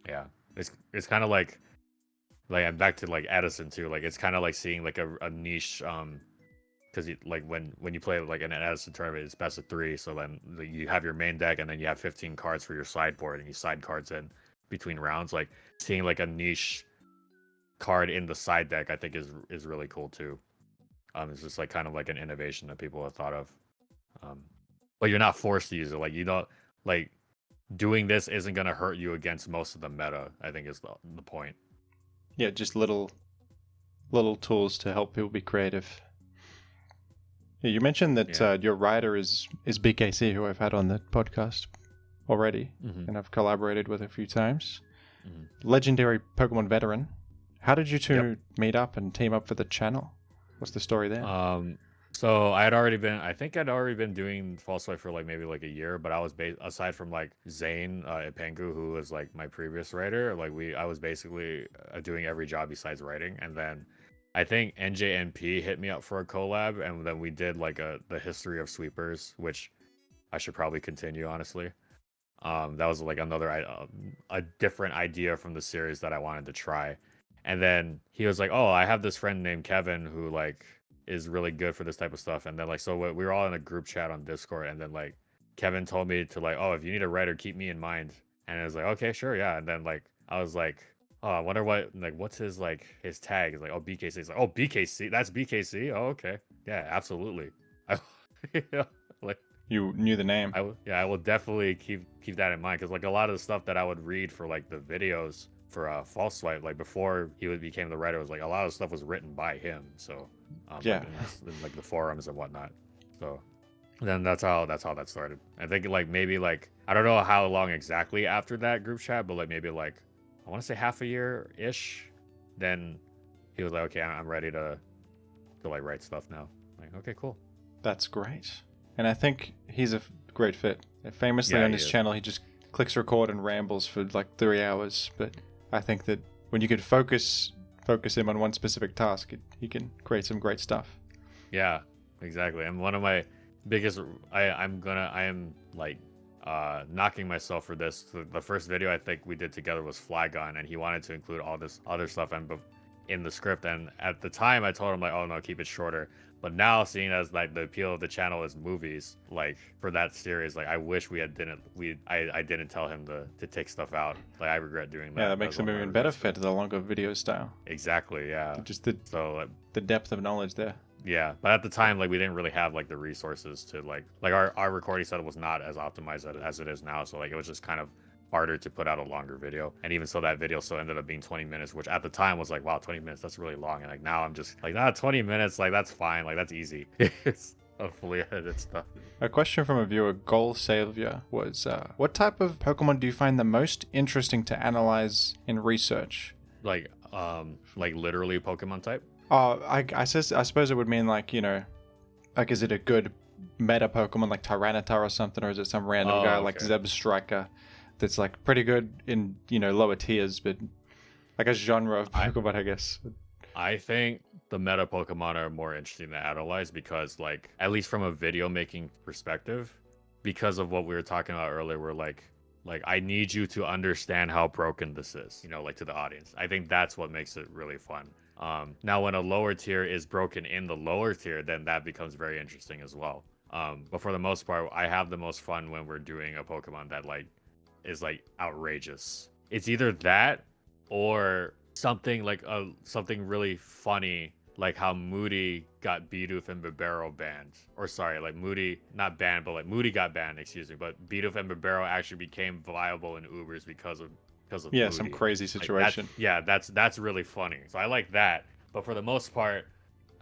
Yeah, it's kind of like I'm back to like Edison too. Like it's kind of like seeing like a niche because like when you play like in an Edison tournament, it's best of 3. So then you have your main deck, and then you have 15 cards for your sideboard, and you side cards in between rounds. Like seeing like a niche card in the side deck, I think is really cool too. It's just like kind of like an innovation that people have thought of. But you're not forced to use it. Like, you don't like doing this isn't gonna hurt you against most of the meta, I think is the point. Yeah, just little tools to help people be creative. Yeah, you mentioned that your writer is BKC, who I've had on the podcast already, and I've collaborated with a few times. Legendary Pokemon veteran. How did you two meet up and team up for the channel? What's the story there? So I think I'd already been doing False Light for like maybe like a year, but I was aside from like Zane Ipengu, who was like my previous writer, like I was basically doing every job besides writing. And then I think NJNP hit me up for a collab, and then we did like the history of sweepers, which I should probably continue, honestly. That was like another a different idea from the series that I wanted to try. And then he was like, oh, I have this friend named Kevin who like is really good for this type of stuff. And then like, so we were all in a group chat on Discord, and then like Kevin told me to like, oh, if you need a writer, keep me in mind. And I was like, okay, sure, yeah. And then like I was like, oh, I wonder what's his like his tag. He's like, oh, BKC. He's like, oh, BKC, that's BKC. Oh, okay, yeah, absolutely. Like, you knew the name. I will definitely keep that in mind, because like a lot of the stuff that I would read for like the videos for False Light, like before he became the writer, was like a lot of stuff was written by him. So like in like the forums and whatnot. So then that's how that started. I think like maybe like I don't know how long exactly after that group chat, but like maybe like I want to say half a year ish. Then he was like, okay, I'm ready to like write stuff now. I'm like, okay, cool. That's great. And I think he's a great fit. Famously Yeah, on he his is. channel, he just clicks record and rambles for like 3 hours. But I think that when you could focus him on one specific task, he can create some great stuff. Yeah, exactly. And one of my biggest, I am like knocking myself for this. The first video I think we did together was Flag On, and he wanted to include all this other stuff in the script. And at the time, I told him like, oh no, keep it shorter. But now, seeing as like the appeal of the channel is movies, like for that series, like I wish I didn't tell him to take stuff out. Like I regret doing that. Yeah, that makes That's him one of my even better regrets. fit to the longer video style. Exactly. Yeah. Just So the depth of knowledge there. yeah, but at the time, like we didn't really have like the resources to like our recording setup was not as optimized as it is now. So like it was just kind of harder to put out a longer video. And even so, that video still ended up being 20 minutes, which at the time was like, wow, 20 minutes, that's really long. And like now I'm just like, nah, 20 minutes, like that's fine, like that's easy. It's a fully edited stuff. A question from a viewer, Goal Savior, was what type of Pokemon do you find the most interesting to analyze in research? Like literally Pokemon type. I suppose it would mean like, like is it a good meta Pokemon like Tyranitar or something, or is it some random guy like Zeb Striker that's like pretty good in, lower tiers, but like a genre of Pokemon, I guess. I think the meta Pokemon are more interesting to analyze because like, at least from a video making perspective, because of what we were talking about earlier, we're like I need you to understand how broken this is, like to the audience. I think that's what makes it really fun. Now when a lower tier is broken in the lower tier, then that becomes very interesting as well. But for the most part, I have the most fun when we're doing a Pokemon that like is like outrageous. It's either that or something like something really funny, like how Moody got Bidoof and Bibarel banned. Or sorry, like Moody not banned, but like Moody got banned, excuse me. But Bidoof and Bibarel actually became viable in Ubers because of yeah, Moody. some crazy situation. That's really funny. So I like that. But for the most part,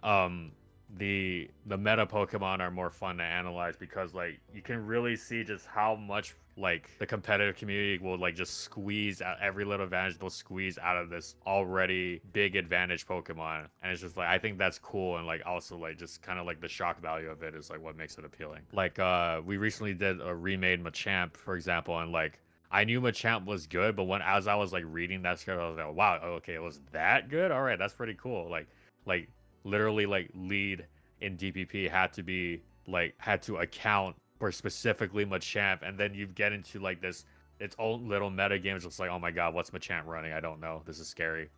the meta Pokemon are more fun to analyze because like you can really see just how much like the competitive community will like just squeeze out every little advantage they'll squeeze out of this already big advantage Pokemon. And it's just like I think that's cool, and like also like just kind of like the shock value of it is like what makes it appealing. Like we recently did a remade Machamp, for example, and like I knew Machamp was good, but as I was like reading that script, I was like, wow, okay, it was that good. All right, that's pretty cool. Like literally like lead in DPP had to account for specifically Machamp, and then you get into like its own little meta game. It's just like, oh my god, what's Machamp running? I don't know. This is scary.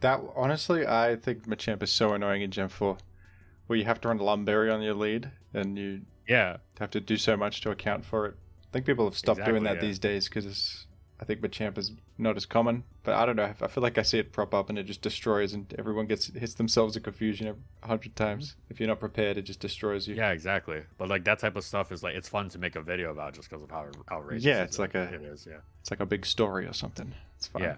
That honestly, I think Machamp is so annoying in Gen 4, where you have to run Lumberry on your lead, and you have to do so much to account for it. I think people have stopped doing that these days because I think Machamp is not as common. But I don't know. I feel like I see it prop up and it just destroys, and everyone hits themselves in confusion 100 times. If you're not prepared, it just destroys you. Yeah, exactly. But like that type of stuff is like it's fun to make a video about just because of how outrageous. Yeah, it's like it is. Yeah, it's like a big story or something. It's fun.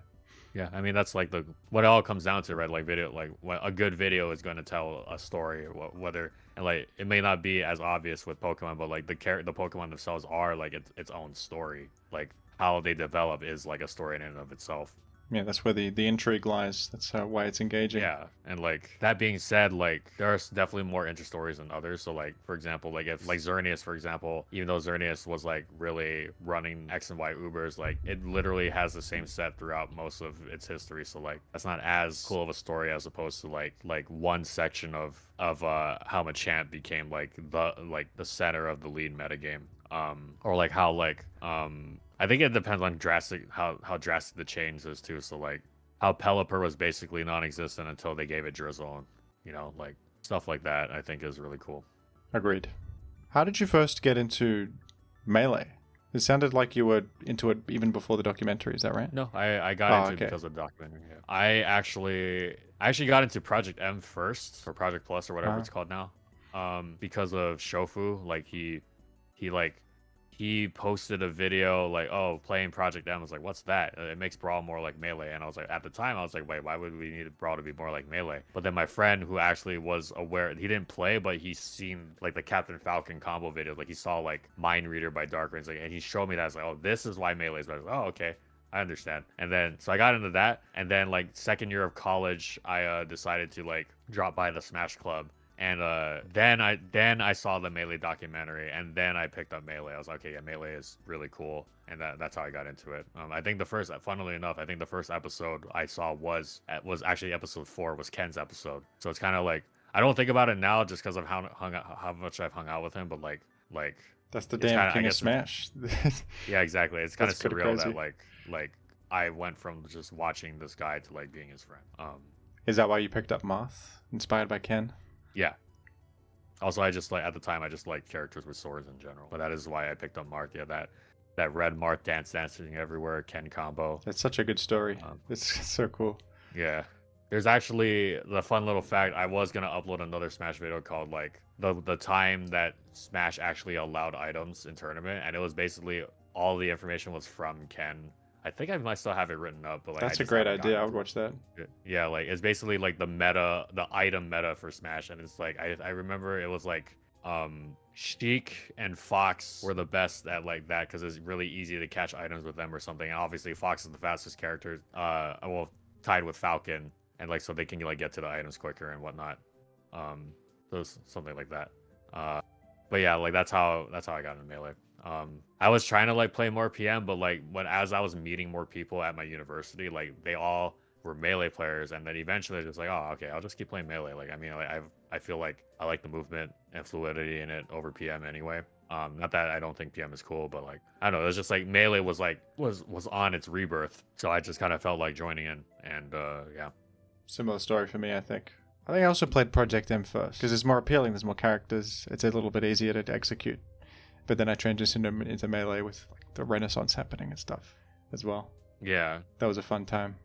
Yeah. I mean that's like what it all comes down to, right? Like video, like a good video is going to tell a story, whether and like it may not be as obvious with Pokemon, but like the Pokemon themselves are like its own story. Like how they develop is like a story in and of itself. Yeah, that's where the intrigue lies. That's why it's engaging. Yeah, and like that being said, like there are definitely more interest stories than others. So like for example, like if like Xerneas, for example, even though Xerneas was like really running X and Y Ubers, like it literally has the same set throughout most of its history. So like that's not as cool of a story as opposed to like one section of how Machamp became like the center of the lead metagame. Or like how I think it depends on how drastic the change is too. So like how Pelipper was basically non-existent until they gave it Drizzle, and like stuff like that I think is really cool. Agreed. How did you first get into Melee? It sounded like you were into it even before the documentary, is that right? No, I got into it because of the documentary. Yeah. I actually got into Project M first, or Project Plus or whatever it's called now. Because of Shofu, like he posted a video like, oh, playing Project M. I was like, what's that? It makes Brawl more like Melee. And I was like, at the time, I was like, wait, why would we need Brawl to be more like Melee? But then my friend, who actually was aware, he didn't play, but he's seen like the Captain Falcon combo videos. Like he saw like Mind Reader by Dark Rains, and he showed me that. I was like, oh, this is why Melee is better. I was like, oh, okay. I understand. And then, so I got into that. And then like second year of college, I decided to like drop by the Smash Club And then I saw the Melee documentary, and then I picked up Melee. I was like, okay, yeah, Melee is really cool, and that's how I got into it. I think funnily enough, I think the first episode I saw was actually episode 4, was Ken's episode. So it's kind of like, I don't think about it now just because of how much I've hung out with him, but like That's the it's damn kind of, I king of guess, Smash. yeah, exactly. It's kind of That's pretty surreal crazy. that like I went from just watching this guy to like being his friend. Is that why you picked up Moth? Inspired by Ken? Yeah. Also, I just like, at the time, I just liked characters with swords in general. But that is why I picked up Marth. Yeah, that red Marth dancing everywhere Ken combo. That's such a good story. It's so cool. Yeah. There's actually the fun little fact. I was gonna upload another Smash video called like the time that Smash actually allowed items in tournament, and it was basically all the information was from Ken. I think I might still have it written up, but like, That's I a just great haven't idea. I gotten would watch that. to it. Yeah, like it's basically like the item meta for Smash, and it's like I remember it was like Sheik and Fox were the best at like that because it's really easy to catch items with them or something. And obviously Fox is the fastest character, well, tied with Falcon, and like so they can like get to the items quicker and whatnot. So something like that. But yeah, like that's how I got into Melee. I was trying to like play more PM, but like as I was meeting more people at my university, like they all were Melee players, and then eventually just like, oh, okay, I'll just keep playing Melee. Like, I mean, like, I feel like I like the movement and fluidity in it over PM anyway. Not that I don't think PM is cool, but like, I don't know, it was just like Melee was like was on its rebirth, so I just kind of felt like joining in, and yeah. Similar story for me, I think. I also played Project M first because it's more appealing. There's more characters. It's a little bit easier to execute. But then I transitioned into Melee with like the Renaissance happening and stuff as well. Yeah, that was a fun time.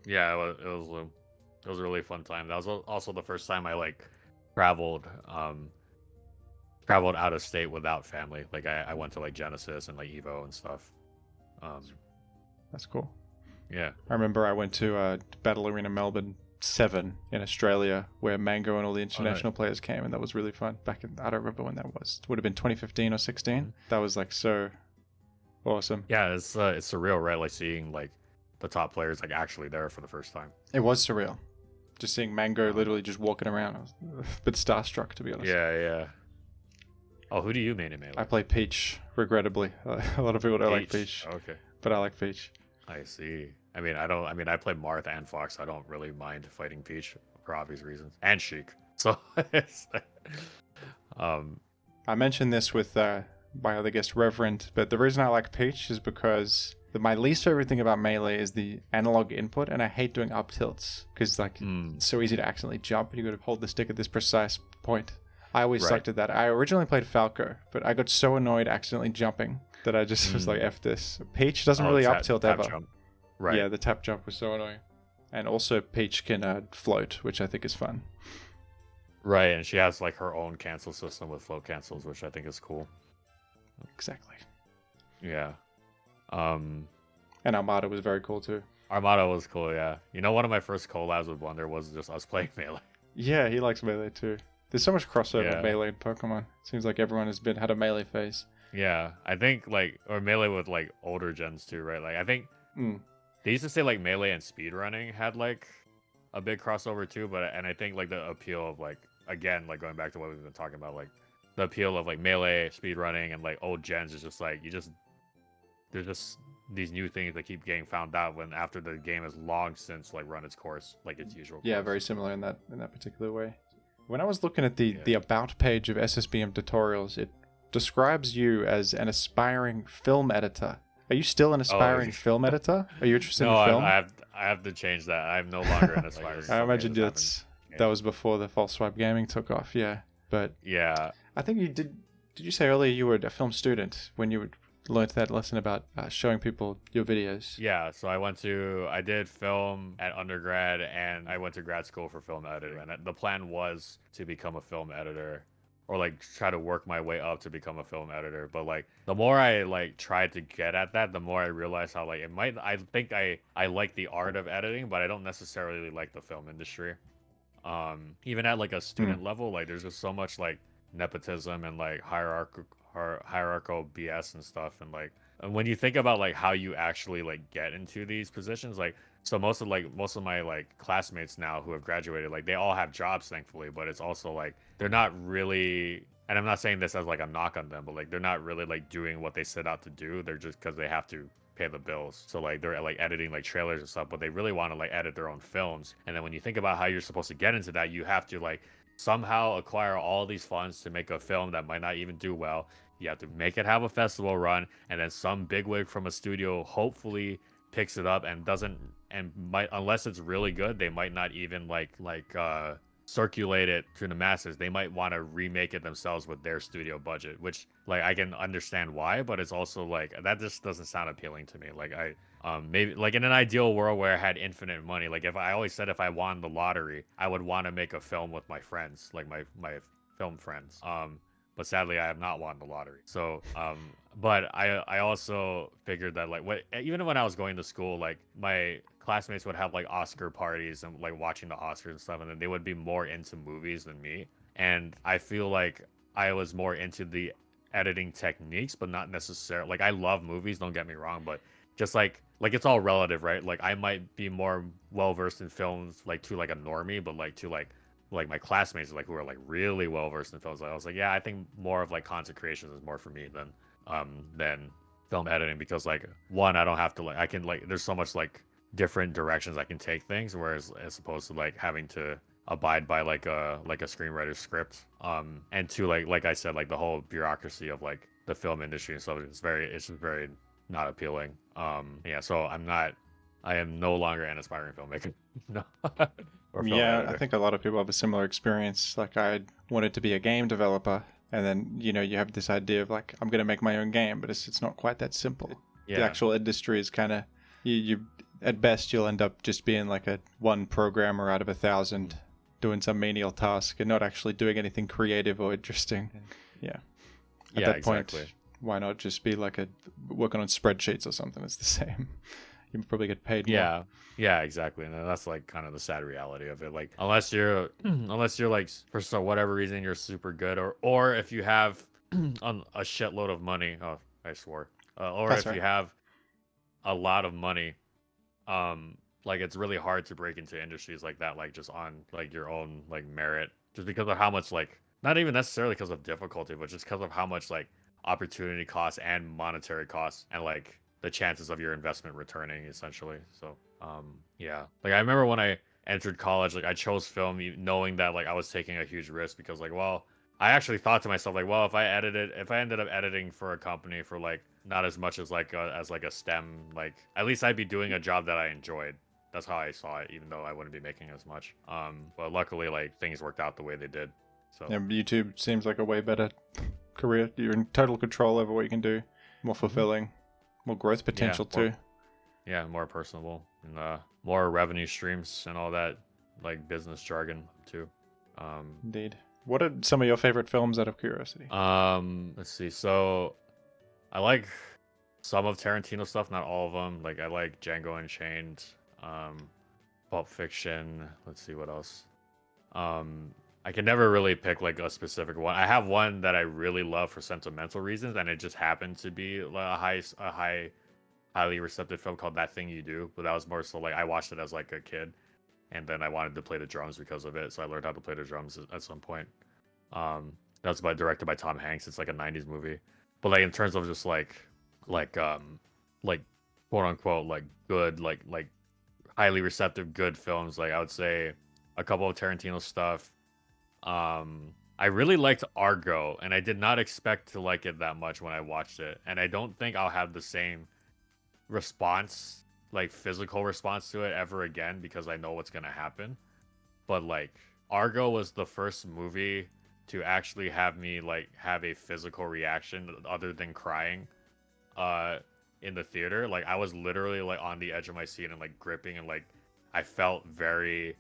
Yeah, it was a really fun time. That was also the first time I like traveled out of state without family. Like I went to like Genesis and like Evo and stuff. That's cool. Yeah, I remember I went to Battle Arena Melbourne 7 in Australia where Mango and all the international players came, and that was really fun. Back in, I don't remember when that was. It would have been 2015 or 16. Mm-hmm. That was like so awesome. Yeah, it's surreal, right? Like seeing like the top players like actually there for the first time. It was surreal. Just seeing Mango literally just walking around. I was a bit starstruck, to be honest. Yeah. Oh, who do you main in Melee? I play Peach, regrettably. A lot of people don't like Peach. Okay. But I like Peach. I see. I play Marth and Fox. So I don't really mind fighting Peach for obvious reasons. And Sheik. So I mentioned this with my other guest, Reverend, but the reason I like Peach is because my least favorite thing about Melee is the analog input, and I hate doing up tilts because like it's so easy to accidentally jump and you got to hold the stick at this precise point. I always sucked at that. I originally played Falco, but I got so annoyed accidentally jumping that I just was like, F this. Peach doesn't really up tilt ever. Jump. Right. Yeah, the tap jump was so annoying. And also Peach can float, which I think is fun. Right, and she has like her own cancel system with float cancels, which I think is cool. Exactly. Yeah. And Armada was very cool too. Armada was cool, yeah. You know, one of my first collabs with Wonder was just us playing Melee. Yeah, he likes Melee too. There's so much crossover with Melee and Pokemon. Seems like everyone has had a Melee phase. Yeah, I think like, or Melee with like older gens too, right? Like I think they used to say like Melee and speedrunning had like a big crossover too, and I think like the appeal of like, again, like going back to what we've been talking about, like the appeal of like Melee, speedrunning, and like old gens is just like there's just these new things that keep getting found out when after the game has long since like run its course, like its usual course. Yeah, very similar in that particular way. When I was looking at the about page of SSBM tutorials, it describes you as an aspiring film editor. Are you still an aspiring film editor? Are you interested in film? I have to change that. I'm no longer an aspiring. I imagine that was before the false swipe gaming took off. Yeah, but yeah, I think you did. Did you say earlier you were a film student when you learned that lesson about showing people your videos? Yeah, so I did film at undergrad, and I went to grad school for film editing. And the plan was to become a film editor, or like try to work my way up to become a film editor. But like the more I like tried to get at that, the more I realized how like I think I like the art of editing, but I don't necessarily like the film industry. Even at like a student level, like there's just so much like nepotism and like hierarchical BS and stuff, and like when you think about like how you actually like get into these positions, like So most of my like classmates now who have graduated, like they all have jobs, thankfully, but it's also like they're not really, and I'm not saying this as like a knock on them, but like they're not really like doing what they set out to do. They're just because they have to pay the bills. So like they're like editing like trailers and stuff, but they really want to like edit their own films. And then when you think about how you're supposed to get into that, you have to like somehow acquire all these funds to make a film that might not even do well. You have to make it have a festival run, and then some bigwig from a studio hopefully picks it up and doesn't, and might, unless it's really good, they might not even circulate it to the masses. They might want to remake it themselves with their studio budget, which like I can understand why, but it's also like that just doesn't sound appealing to me. Like I maybe like in an ideal world where I had infinite money, like if I always said if I won the lottery, I would want to make a film with my friends, like my film friends. But sadly I have not won the lottery. So but I also figured that like what, even when I was going to school, like my classmates would have like Oscar parties and like watching the Oscars and stuff, and then they would be more into movies than me. And I feel like I was more into the editing techniques, but not necessarily like I love movies, don't get me wrong, but just like it's all relative, right? Like I might be more well versed in films like to like a normie, but like to like my classmates like who are like really well versed in films, like I was like, yeah, I think more of like content creation is more for me than film editing, because like one, I don't have to like I can like there's so much like different directions I can take things, whereas as opposed to like having to abide by like a screenwriter's script. And two, like I said, like the whole bureaucracy of like the film industry and stuff, it's just very not appealing. Yeah, so I am no longer an aspiring filmmaker. No. Or film Yeah, I editor. think a lot of people have a similar experience. Like I wanted to be a game developer, and then you have this idea of like I'm going to make my own game, but it's not quite that simple. Yeah. The actual industry is kind of you at best you'll end up just being like a one programmer out of 1,000 doing some menial task and not actually doing anything creative or interesting. Yeah. At Yeah, that point, exactly. why not just be like working on spreadsheets or something? It's the same. You probably get paid more. Yeah. Yeah, exactly. And that's like kind of the sad reality of it. Like unless you're unless you're like for some whatever reason you're super good, or if you have a shitload of money. Oh, I swore. Or That's if right. you have a lot of money, like it's really hard to break into industries like that, like just on like your own like merit, just because of how much like not even necessarily because of difficulty, but just because of how much like opportunity costs and monetary costs and like the chances of your investment returning essentially. So yeah, like I remember when I entered college, like I chose film knowing that like I was taking a huge risk, because like, well, I actually thought to myself like, well, if I ended up editing for a company for like not as much as like a STEM, like at least I'd be doing a job that I enjoyed. That's how I saw it, even though I wouldn't be making as much. But luckily, like things worked out the way they did. So Yeah, YouTube seems like a way better career. You're in total control over what you can do. More fulfilling, more growth potential too. yeah, more personable and more revenue streams and all that like business jargon too. Indeed. What are some of your favorite films out of curiosity? Let's see. So I like some of Tarantino stuff, not all of them. Like I like Django Unchained, Pulp Fiction. Let's see what else. I can never really pick like a specific one. I have one that I really love for sentimental reasons, and it just happened to be like highly receptive film called That Thing You Do. But that was more so like I watched it as like a kid, and then I wanted to play the drums because of it, so I learned how to play the drums at some point. That's directed by Tom Hanks. It's like a '90s movie, but like in terms of just like like quote unquote like good like highly receptive good films, like I would say a couple of Tarantino stuff. I really liked Argo, and I did not expect to like it that much when I watched it, and I don't think I'll have the same response, like physical response to it ever again, because I know what's gonna happen. But like Argo was the first movie to actually have me like have a physical reaction other than crying in the theater. Like I was literally like on the edge of my seat and like gripping, and like I felt very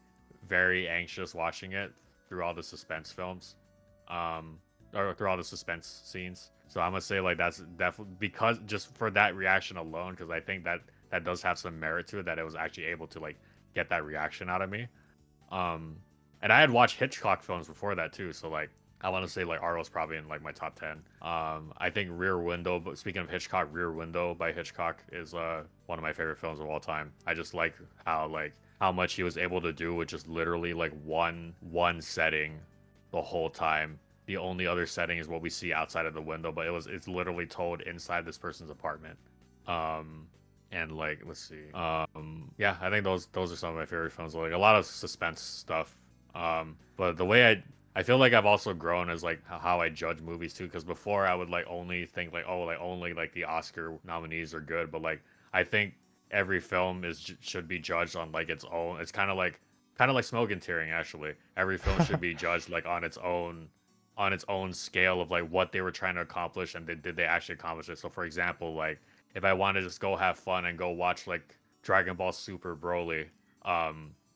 very anxious watching it through all the suspense films, or through all the suspense scenes. So I'm gonna say like that's definitely because just for that reaction alone, because I think that does have some merit to it, that it was actually able to like get that reaction out of me. And I had watched Hitchcock films before that too, so like I want to say like Arro's probably in like my top 10. I think Rear Window, but speaking of Hitchcock, Rear Window by Hitchcock is one of my favorite films of all time. I just like how much he was able to do with just literally like one setting the whole time. The only other setting is what we see outside of the window, but it's literally told inside this person's apartment. And like let's see. Yeah, I think those are some of my favorite films. Like a lot of suspense stuff. But the way I feel like I've also grown as like how I judge movies too, because before I would like only think like, oh, like only like the Oscar nominees are good, but like I think every film should be judged on like its own. It's kind of like smoke and tearing actually. Every film should be judged like on its own scale of like what they were trying to accomplish and did they actually accomplish it. So for example, like if I want to just go have fun and go watch like Dragon Ball Super Broly,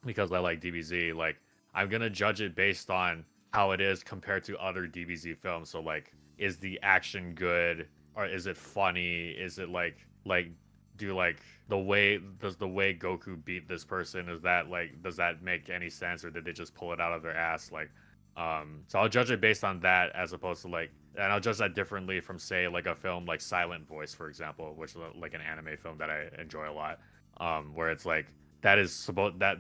because I like DBZ, like I'm gonna judge it based on how it is compared to other DBZ films. So like, is the action good, or is it funny? Is it like do like does the way Goku beat this person, is that like, does that make any sense, or did they just pull it out of their ass? Like, so I'll judge it based on that as opposed to like, and I'll judge that differently from say like a film like Silent Voice, for example, which is like an anime film that I enjoy a lot, where it's like that is supposed that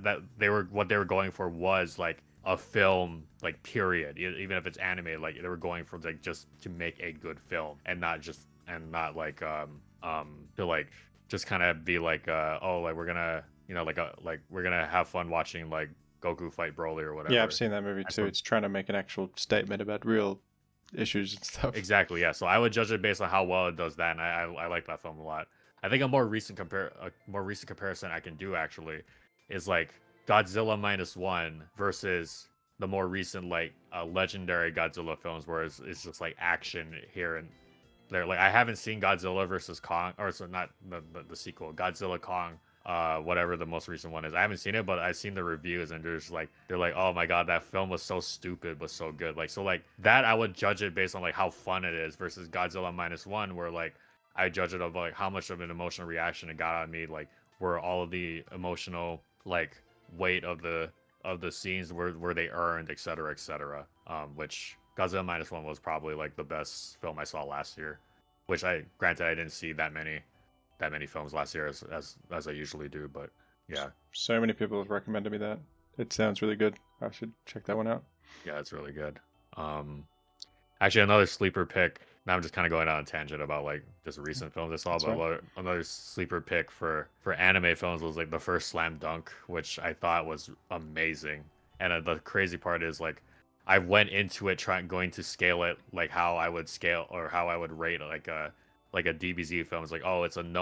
what they were going for was like a film, like period, even if it's animated, like they were going for like just to make a good film and not like to like just kind of be like oh, like we're gonna like we're gonna have fun watching like Goku fight Broly or whatever. Yeah, I've seen that movie too. It's trying to make an actual statement about real issues and stuff. Exactly, yeah. So I would judge it based on how well it does that, and I like that film a lot. I think a more recent comparison I can do actually is like Godzilla -1 versus the more recent like legendary Godzilla films, where it's just like action here and there. Like I haven't seen Godzilla versus Kong, or so not the sequel, Godzilla Kong, whatever the most recent one is. I haven't seen it, but I've seen the reviews, and they're like, oh my god, that film was so stupid but so good. Like, so like that I would judge it based on like how fun it is, versus Godzilla -1, where like I judge it of like how much of an emotional reaction it got on me, like where all of the emotional like weight of the scenes were they earned, etc., etc. Which Godzilla -1 was probably like the best film I saw last year, which I granted I didn't see that many films last year as I usually do, but yeah. So many people have recommended me that. It sounds really good. I should check that one out. Yeah, it's really good. Actually, another sleeper pick. Now I'm just kind of going on a tangent about like just recent films I saw, That's but right. another sleeper pick for anime films was like the first Slam Dunk, which I thought was amazing. And the crazy part is like I went into it going to scale it like how I would scale or how I would rate like a DBZ film. It's like, oh, it's an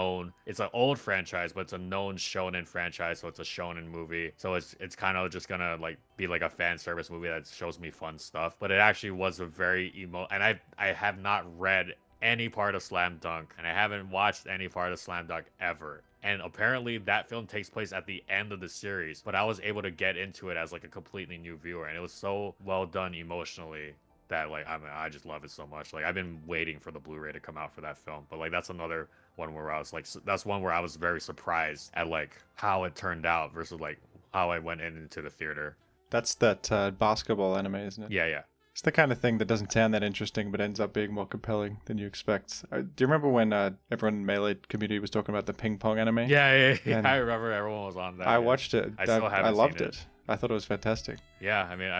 old franchise, but it's a known shonen franchise, so it's a shonen movie. So it's kind of just gonna like be like a fan service movie that shows me fun stuff. But it actually was a very and I have not read any part of Slam Dunk, and I haven't watched any part of Slam Dunk ever. And apparently that film takes place at the end of the series, but I was able to get into it as like a completely new viewer, and it was so well done emotionally that like I just love it so much. Like I've been waiting for the Blu-ray to come out for that film, but like that's another one where I was like, that's one where I was very surprised at like how it turned out versus like how I went into the theater. That's that basketball anime, isn't it? Yeah. It's the kind of thing that doesn't sound that interesting, but ends up being more compelling than you expect. Do you remember when everyone in the Melee community was talking about the ping pong anime? Yeah. And I remember everyone was on that. I watched it. I still haven't I loved seen it. I thought it was fantastic. Yeah, I mean,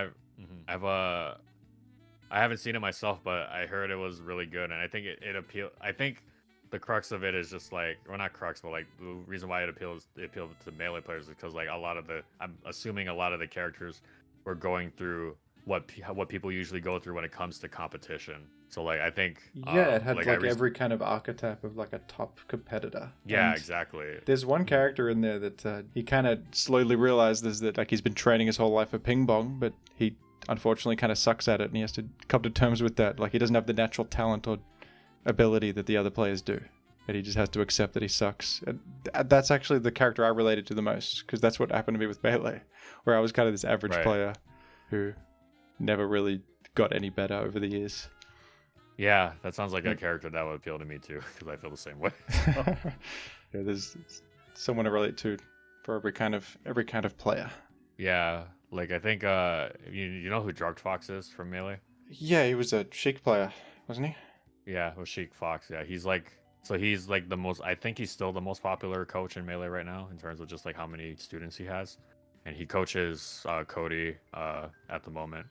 I haven't seen it myself, but I heard it was really good, and I think it appealed. I think the crux of it is just like, well, not crux, but like the reason why it appealed to Melee players is because like I'm assuming a lot of the characters were going through what people usually go through when it comes to competition. So like I think It had like every kind of archetype of like a top competitor. Yeah, And exactly. there's one character in there that he kind of slowly realizes that like he's been training his whole life for ping pong, but he unfortunately kind of sucks at it, and he has to come to terms with that. Like he doesn't have the natural talent or ability that the other players do, and he just has to accept that he sucks. And that's actually the character I related to the most, because that's what happened to me with Melee, where I was kind of this average player who never really got any better over the years. Yeah, that sounds like a character that would appeal to me too, because I feel the same way. Yeah, there's someone to relate to for every kind of player. Yeah, like I think you know who Drugged Fox is from Melee? Yeah, he was a Sheik player, wasn't he? Yeah, with Sheik Fox. Yeah, he's like the most. I think he's still the most popular coach in Melee right now in terms of just like how many students he has, and he coaches Cody at the moment.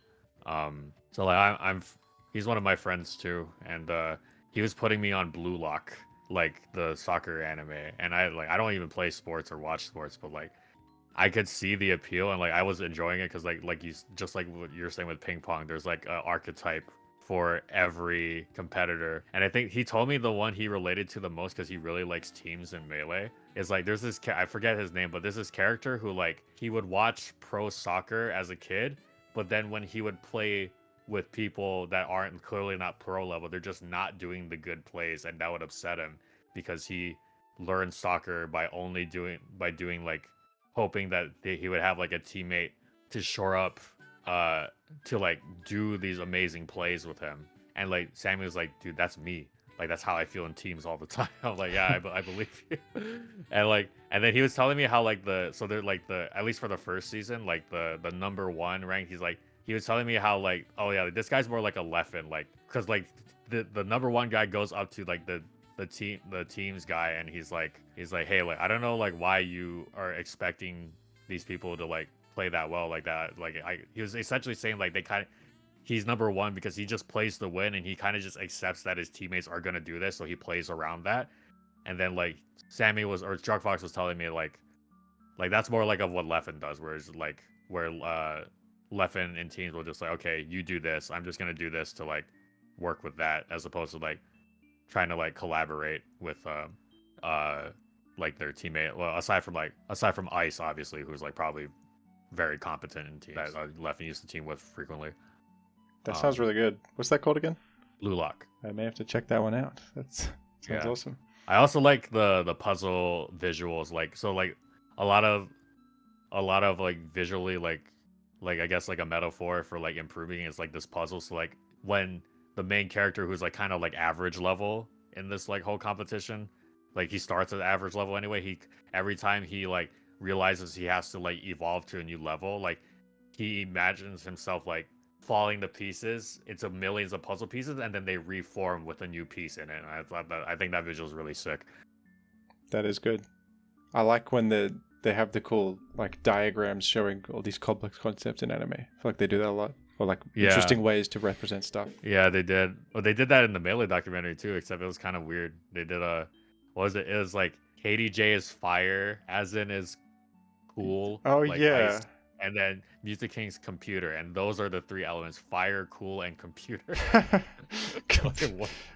So like he's one of my friends too, and he was putting me on Blue Lock, like the soccer anime, and I don't even play sports or watch sports, but like I could see the appeal and like I was enjoying it because like you just like what you're saying with ping pong, there's like an archetype for every competitor, and I think he told me the one he related to the most because he really likes teams in Melee is like there's this I forget his name, but there's this character who like he would watch pro soccer as a kid, but then when he would play with people that aren't clearly not pro level, they're just not doing the good plays, and that would upset him because he learned soccer by doing like hoping that he would have like a teammate to shore up to like do these amazing plays with him. And like Sammy was like, dude, that's me. Like that's how I feel in teams all the time. I'm like, yeah, I believe you. And then he was telling me how like they're like the at least for the first season, like the number one rank. He was telling me how like, oh yeah, this guy's more like a Leffen, like because like the number one guy goes up to like the team's guy, and he's like, hey, like I don't know like why you are expecting these people to like play that well like that. Like he was essentially saying like he's number one because he just plays to win, and he kind of just accepts that his teammates are gonna do this, so he plays around that. And then like Sammy was or Drug Fox was telling me like that's more like of what Leffen does, whereas like where Leffen in teams will just like, okay, you do this, I'm just gonna do this to like work with that, as opposed to like trying to like collaborate with like their teammate. Well, aside from Ice, obviously, who's like probably very competent in teams that Leffen used to team with frequently. That sounds really good. What's that called again? Blue Lock. I may have to check that one out. Sounds Yeah. awesome. I also like the puzzle visuals, like so like a lot of like visually like I guess like a metaphor for like improving is like this puzzle. So like when the main character who's like kind of like average level in this like whole competition, like he starts at average level anyway, he every time he like realizes he has to like evolve to a new level, like he imagines himself like falling to pieces into millions of puzzle pieces, and then they reform with a new piece in it. And I think that visual is really sick. That is good. I like when they have the cool like diagrams showing all these complex concepts in anime. I feel like they do that a lot. Or like interesting ways to represent stuff. Yeah, they did. Well, they did that in the Melee documentary too, except it was kind of weird. They did what was it? It was like KDJ is fire, as in is cool. Oh like yeah. Ice, and then Music King's computer, and those are the three elements: fire, cool, and computer.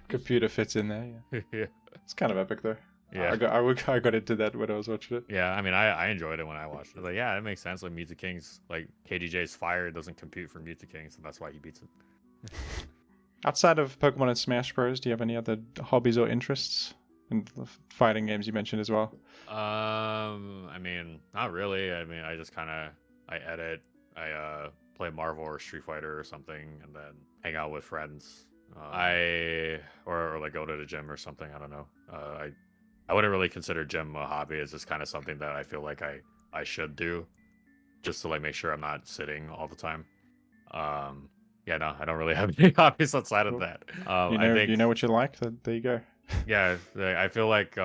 Computer fits in there. Yeah. Yeah. It's kind of epic though. Yeah. I got into that when I was watching it. Yeah, I mean, I enjoyed it when I watched it. Like, yeah, it makes sense. Like, Music King's, like, KDJ's fire doesn't compute for Music King, so that's why he beats it. Outside of Pokemon and Smash Bros, do you have any other hobbies or interests? And the fighting games you mentioned as well. I mean, not really. I mean, I just kind of, I edit, I play Marvel or Street Fighter or something, and then hang out with friends. Or like go to the gym or something. I don't know. I wouldn't really consider gym a hobby. It's just kind of something that I feel like I should do, just to like make sure I'm not sitting all the time. Yeah, no, I don't really have any hobbies outside of that. You know what you like? There you go. Yeah, I feel like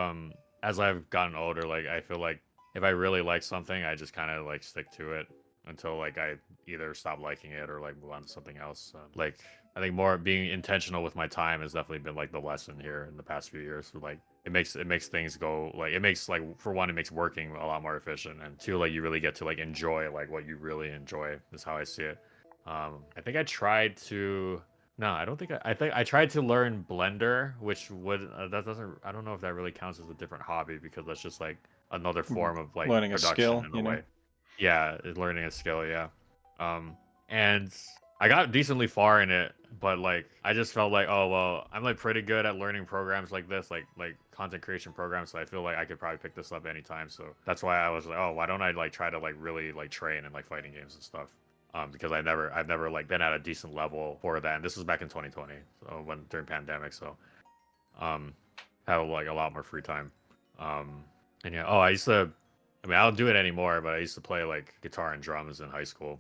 as I've gotten older, like I feel like if I really like something, I just kind of like stick to it until like I either stop liking it or like move on to something else. Like I think more being intentional with my time has definitely been like the lesson here in the past few years. So, like it makes things go like it makes like for one it makes working a lot more efficient, and two like you really get to like enjoy like what you really enjoy is how I see it. I think I tried to. No, I don't think I think I tried to learn Blender, which would that doesn't. I don't know if that really counts as a different hobby because that's just like another form of like learning production a skill in a way. Yeah, learning a skill. Yeah, and I got decently far in it, but like I just felt like, oh well, I'm like pretty good at learning programs like this, like content creation programs. So I feel like I could probably pick this up anytime. So that's why I was like, oh, why don't I like try to like really like train in like fighting games and stuff. Because I've never like been at a decent level for that. And this was back in 2020, so during pandemic, so had like a lot more free time. And yeah, I mean, I don't do it anymore, but I used to play like guitar and drums in high school,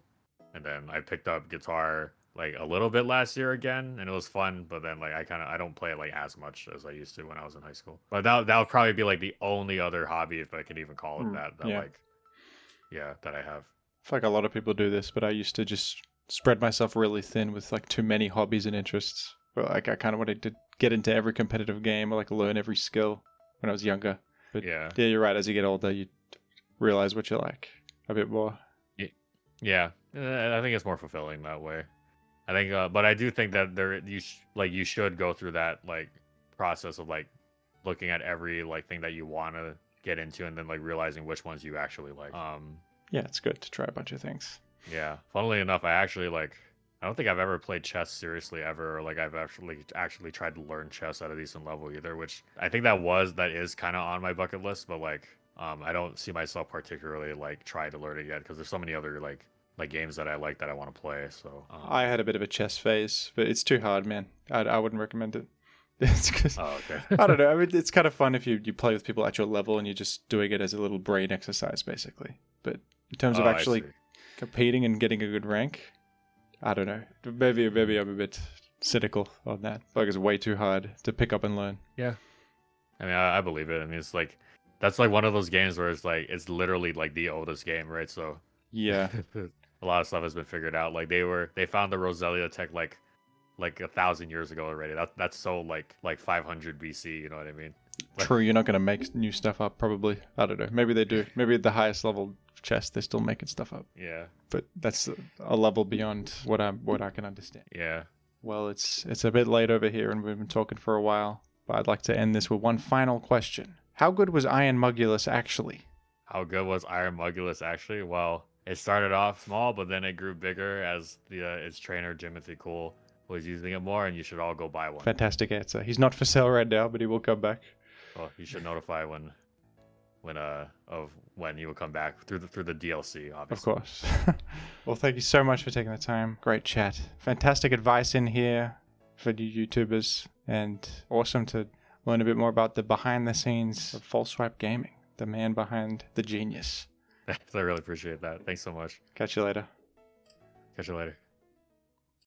and then I picked up guitar like a little bit last year again, and it was fun. But then like I don't play it like as much as I used to when I was in high school. But that would probably be like the only other hobby, if I can even call it that. That yeah. like, yeah, that I have. I feel like a lot of people do this, but I used to just spread myself really thin with like too many hobbies and interests. But like I kind of wanted to get into every competitive game or like learn every skill when I was younger. But Yeah, you're right. As you get older, you realize what you like a bit more. yeah. I think it's more fulfilling that way. I think, but I do think that you should go through that like process of like looking at every like thing that you want to get into, and then like realizing which ones you actually like. Yeah, it's good to try a bunch of things. Yeah. Funnily enough, I actually like. I don't think I've ever played chess seriously ever, or like I've actually tried to learn chess at a decent level either. Which I think that is kind of on my bucket list, but like I don't see myself particularly like trying to learn it yet because there's so many other like games that I like that I want to play. So I had a bit of a chess phase, but it's too hard, man. I wouldn't recommend it. It's 'cause, oh, okay. I don't know. I mean, it's kind of fun if you play with people at your level and you're just doing it as a little brain exercise, basically. But in terms of Oh, I actually see. competing and getting a good rank, I don't know. Maybe I'm a bit cynical on that. I feel like it's way too hard to pick up and learn. Yeah. I mean, I believe it. I mean, it's like that's like one of those games where it's literally like the oldest game, right? So Yeah. a lot of stuff has been figured out. Like they found the Roselia tech like 1,000 years ago already. That's so like 500 BC. You know what I mean? True, you're not going to make new stuff up, probably. I don't know. Maybe they do. Maybe at the highest level chess, they're still making stuff up. Yeah. But that's a level beyond what I can understand. Yeah. Well, it's a bit late over here, and we've been talking for a while. But I'd like to end this with one final question. How good was Iron Mugulis actually? How good was Iron Mugulis actually? Well, it started off small, but then it grew bigger as its trainer Jimothy Cool was using it more, and you should all go buy one. Fantastic answer. He's not for sale right now, but he will come back. Well, you should notify when he will come back through the DLC, obviously. Of course. Well, thank you so much for taking the time. Great chat. Fantastic advice in here for new YouTubers, and awesome to learn a bit more about the behind the scenes of Full Swipe Gaming, the man behind the genius. I really appreciate that. Thanks so much. Catch you later. Catch you later.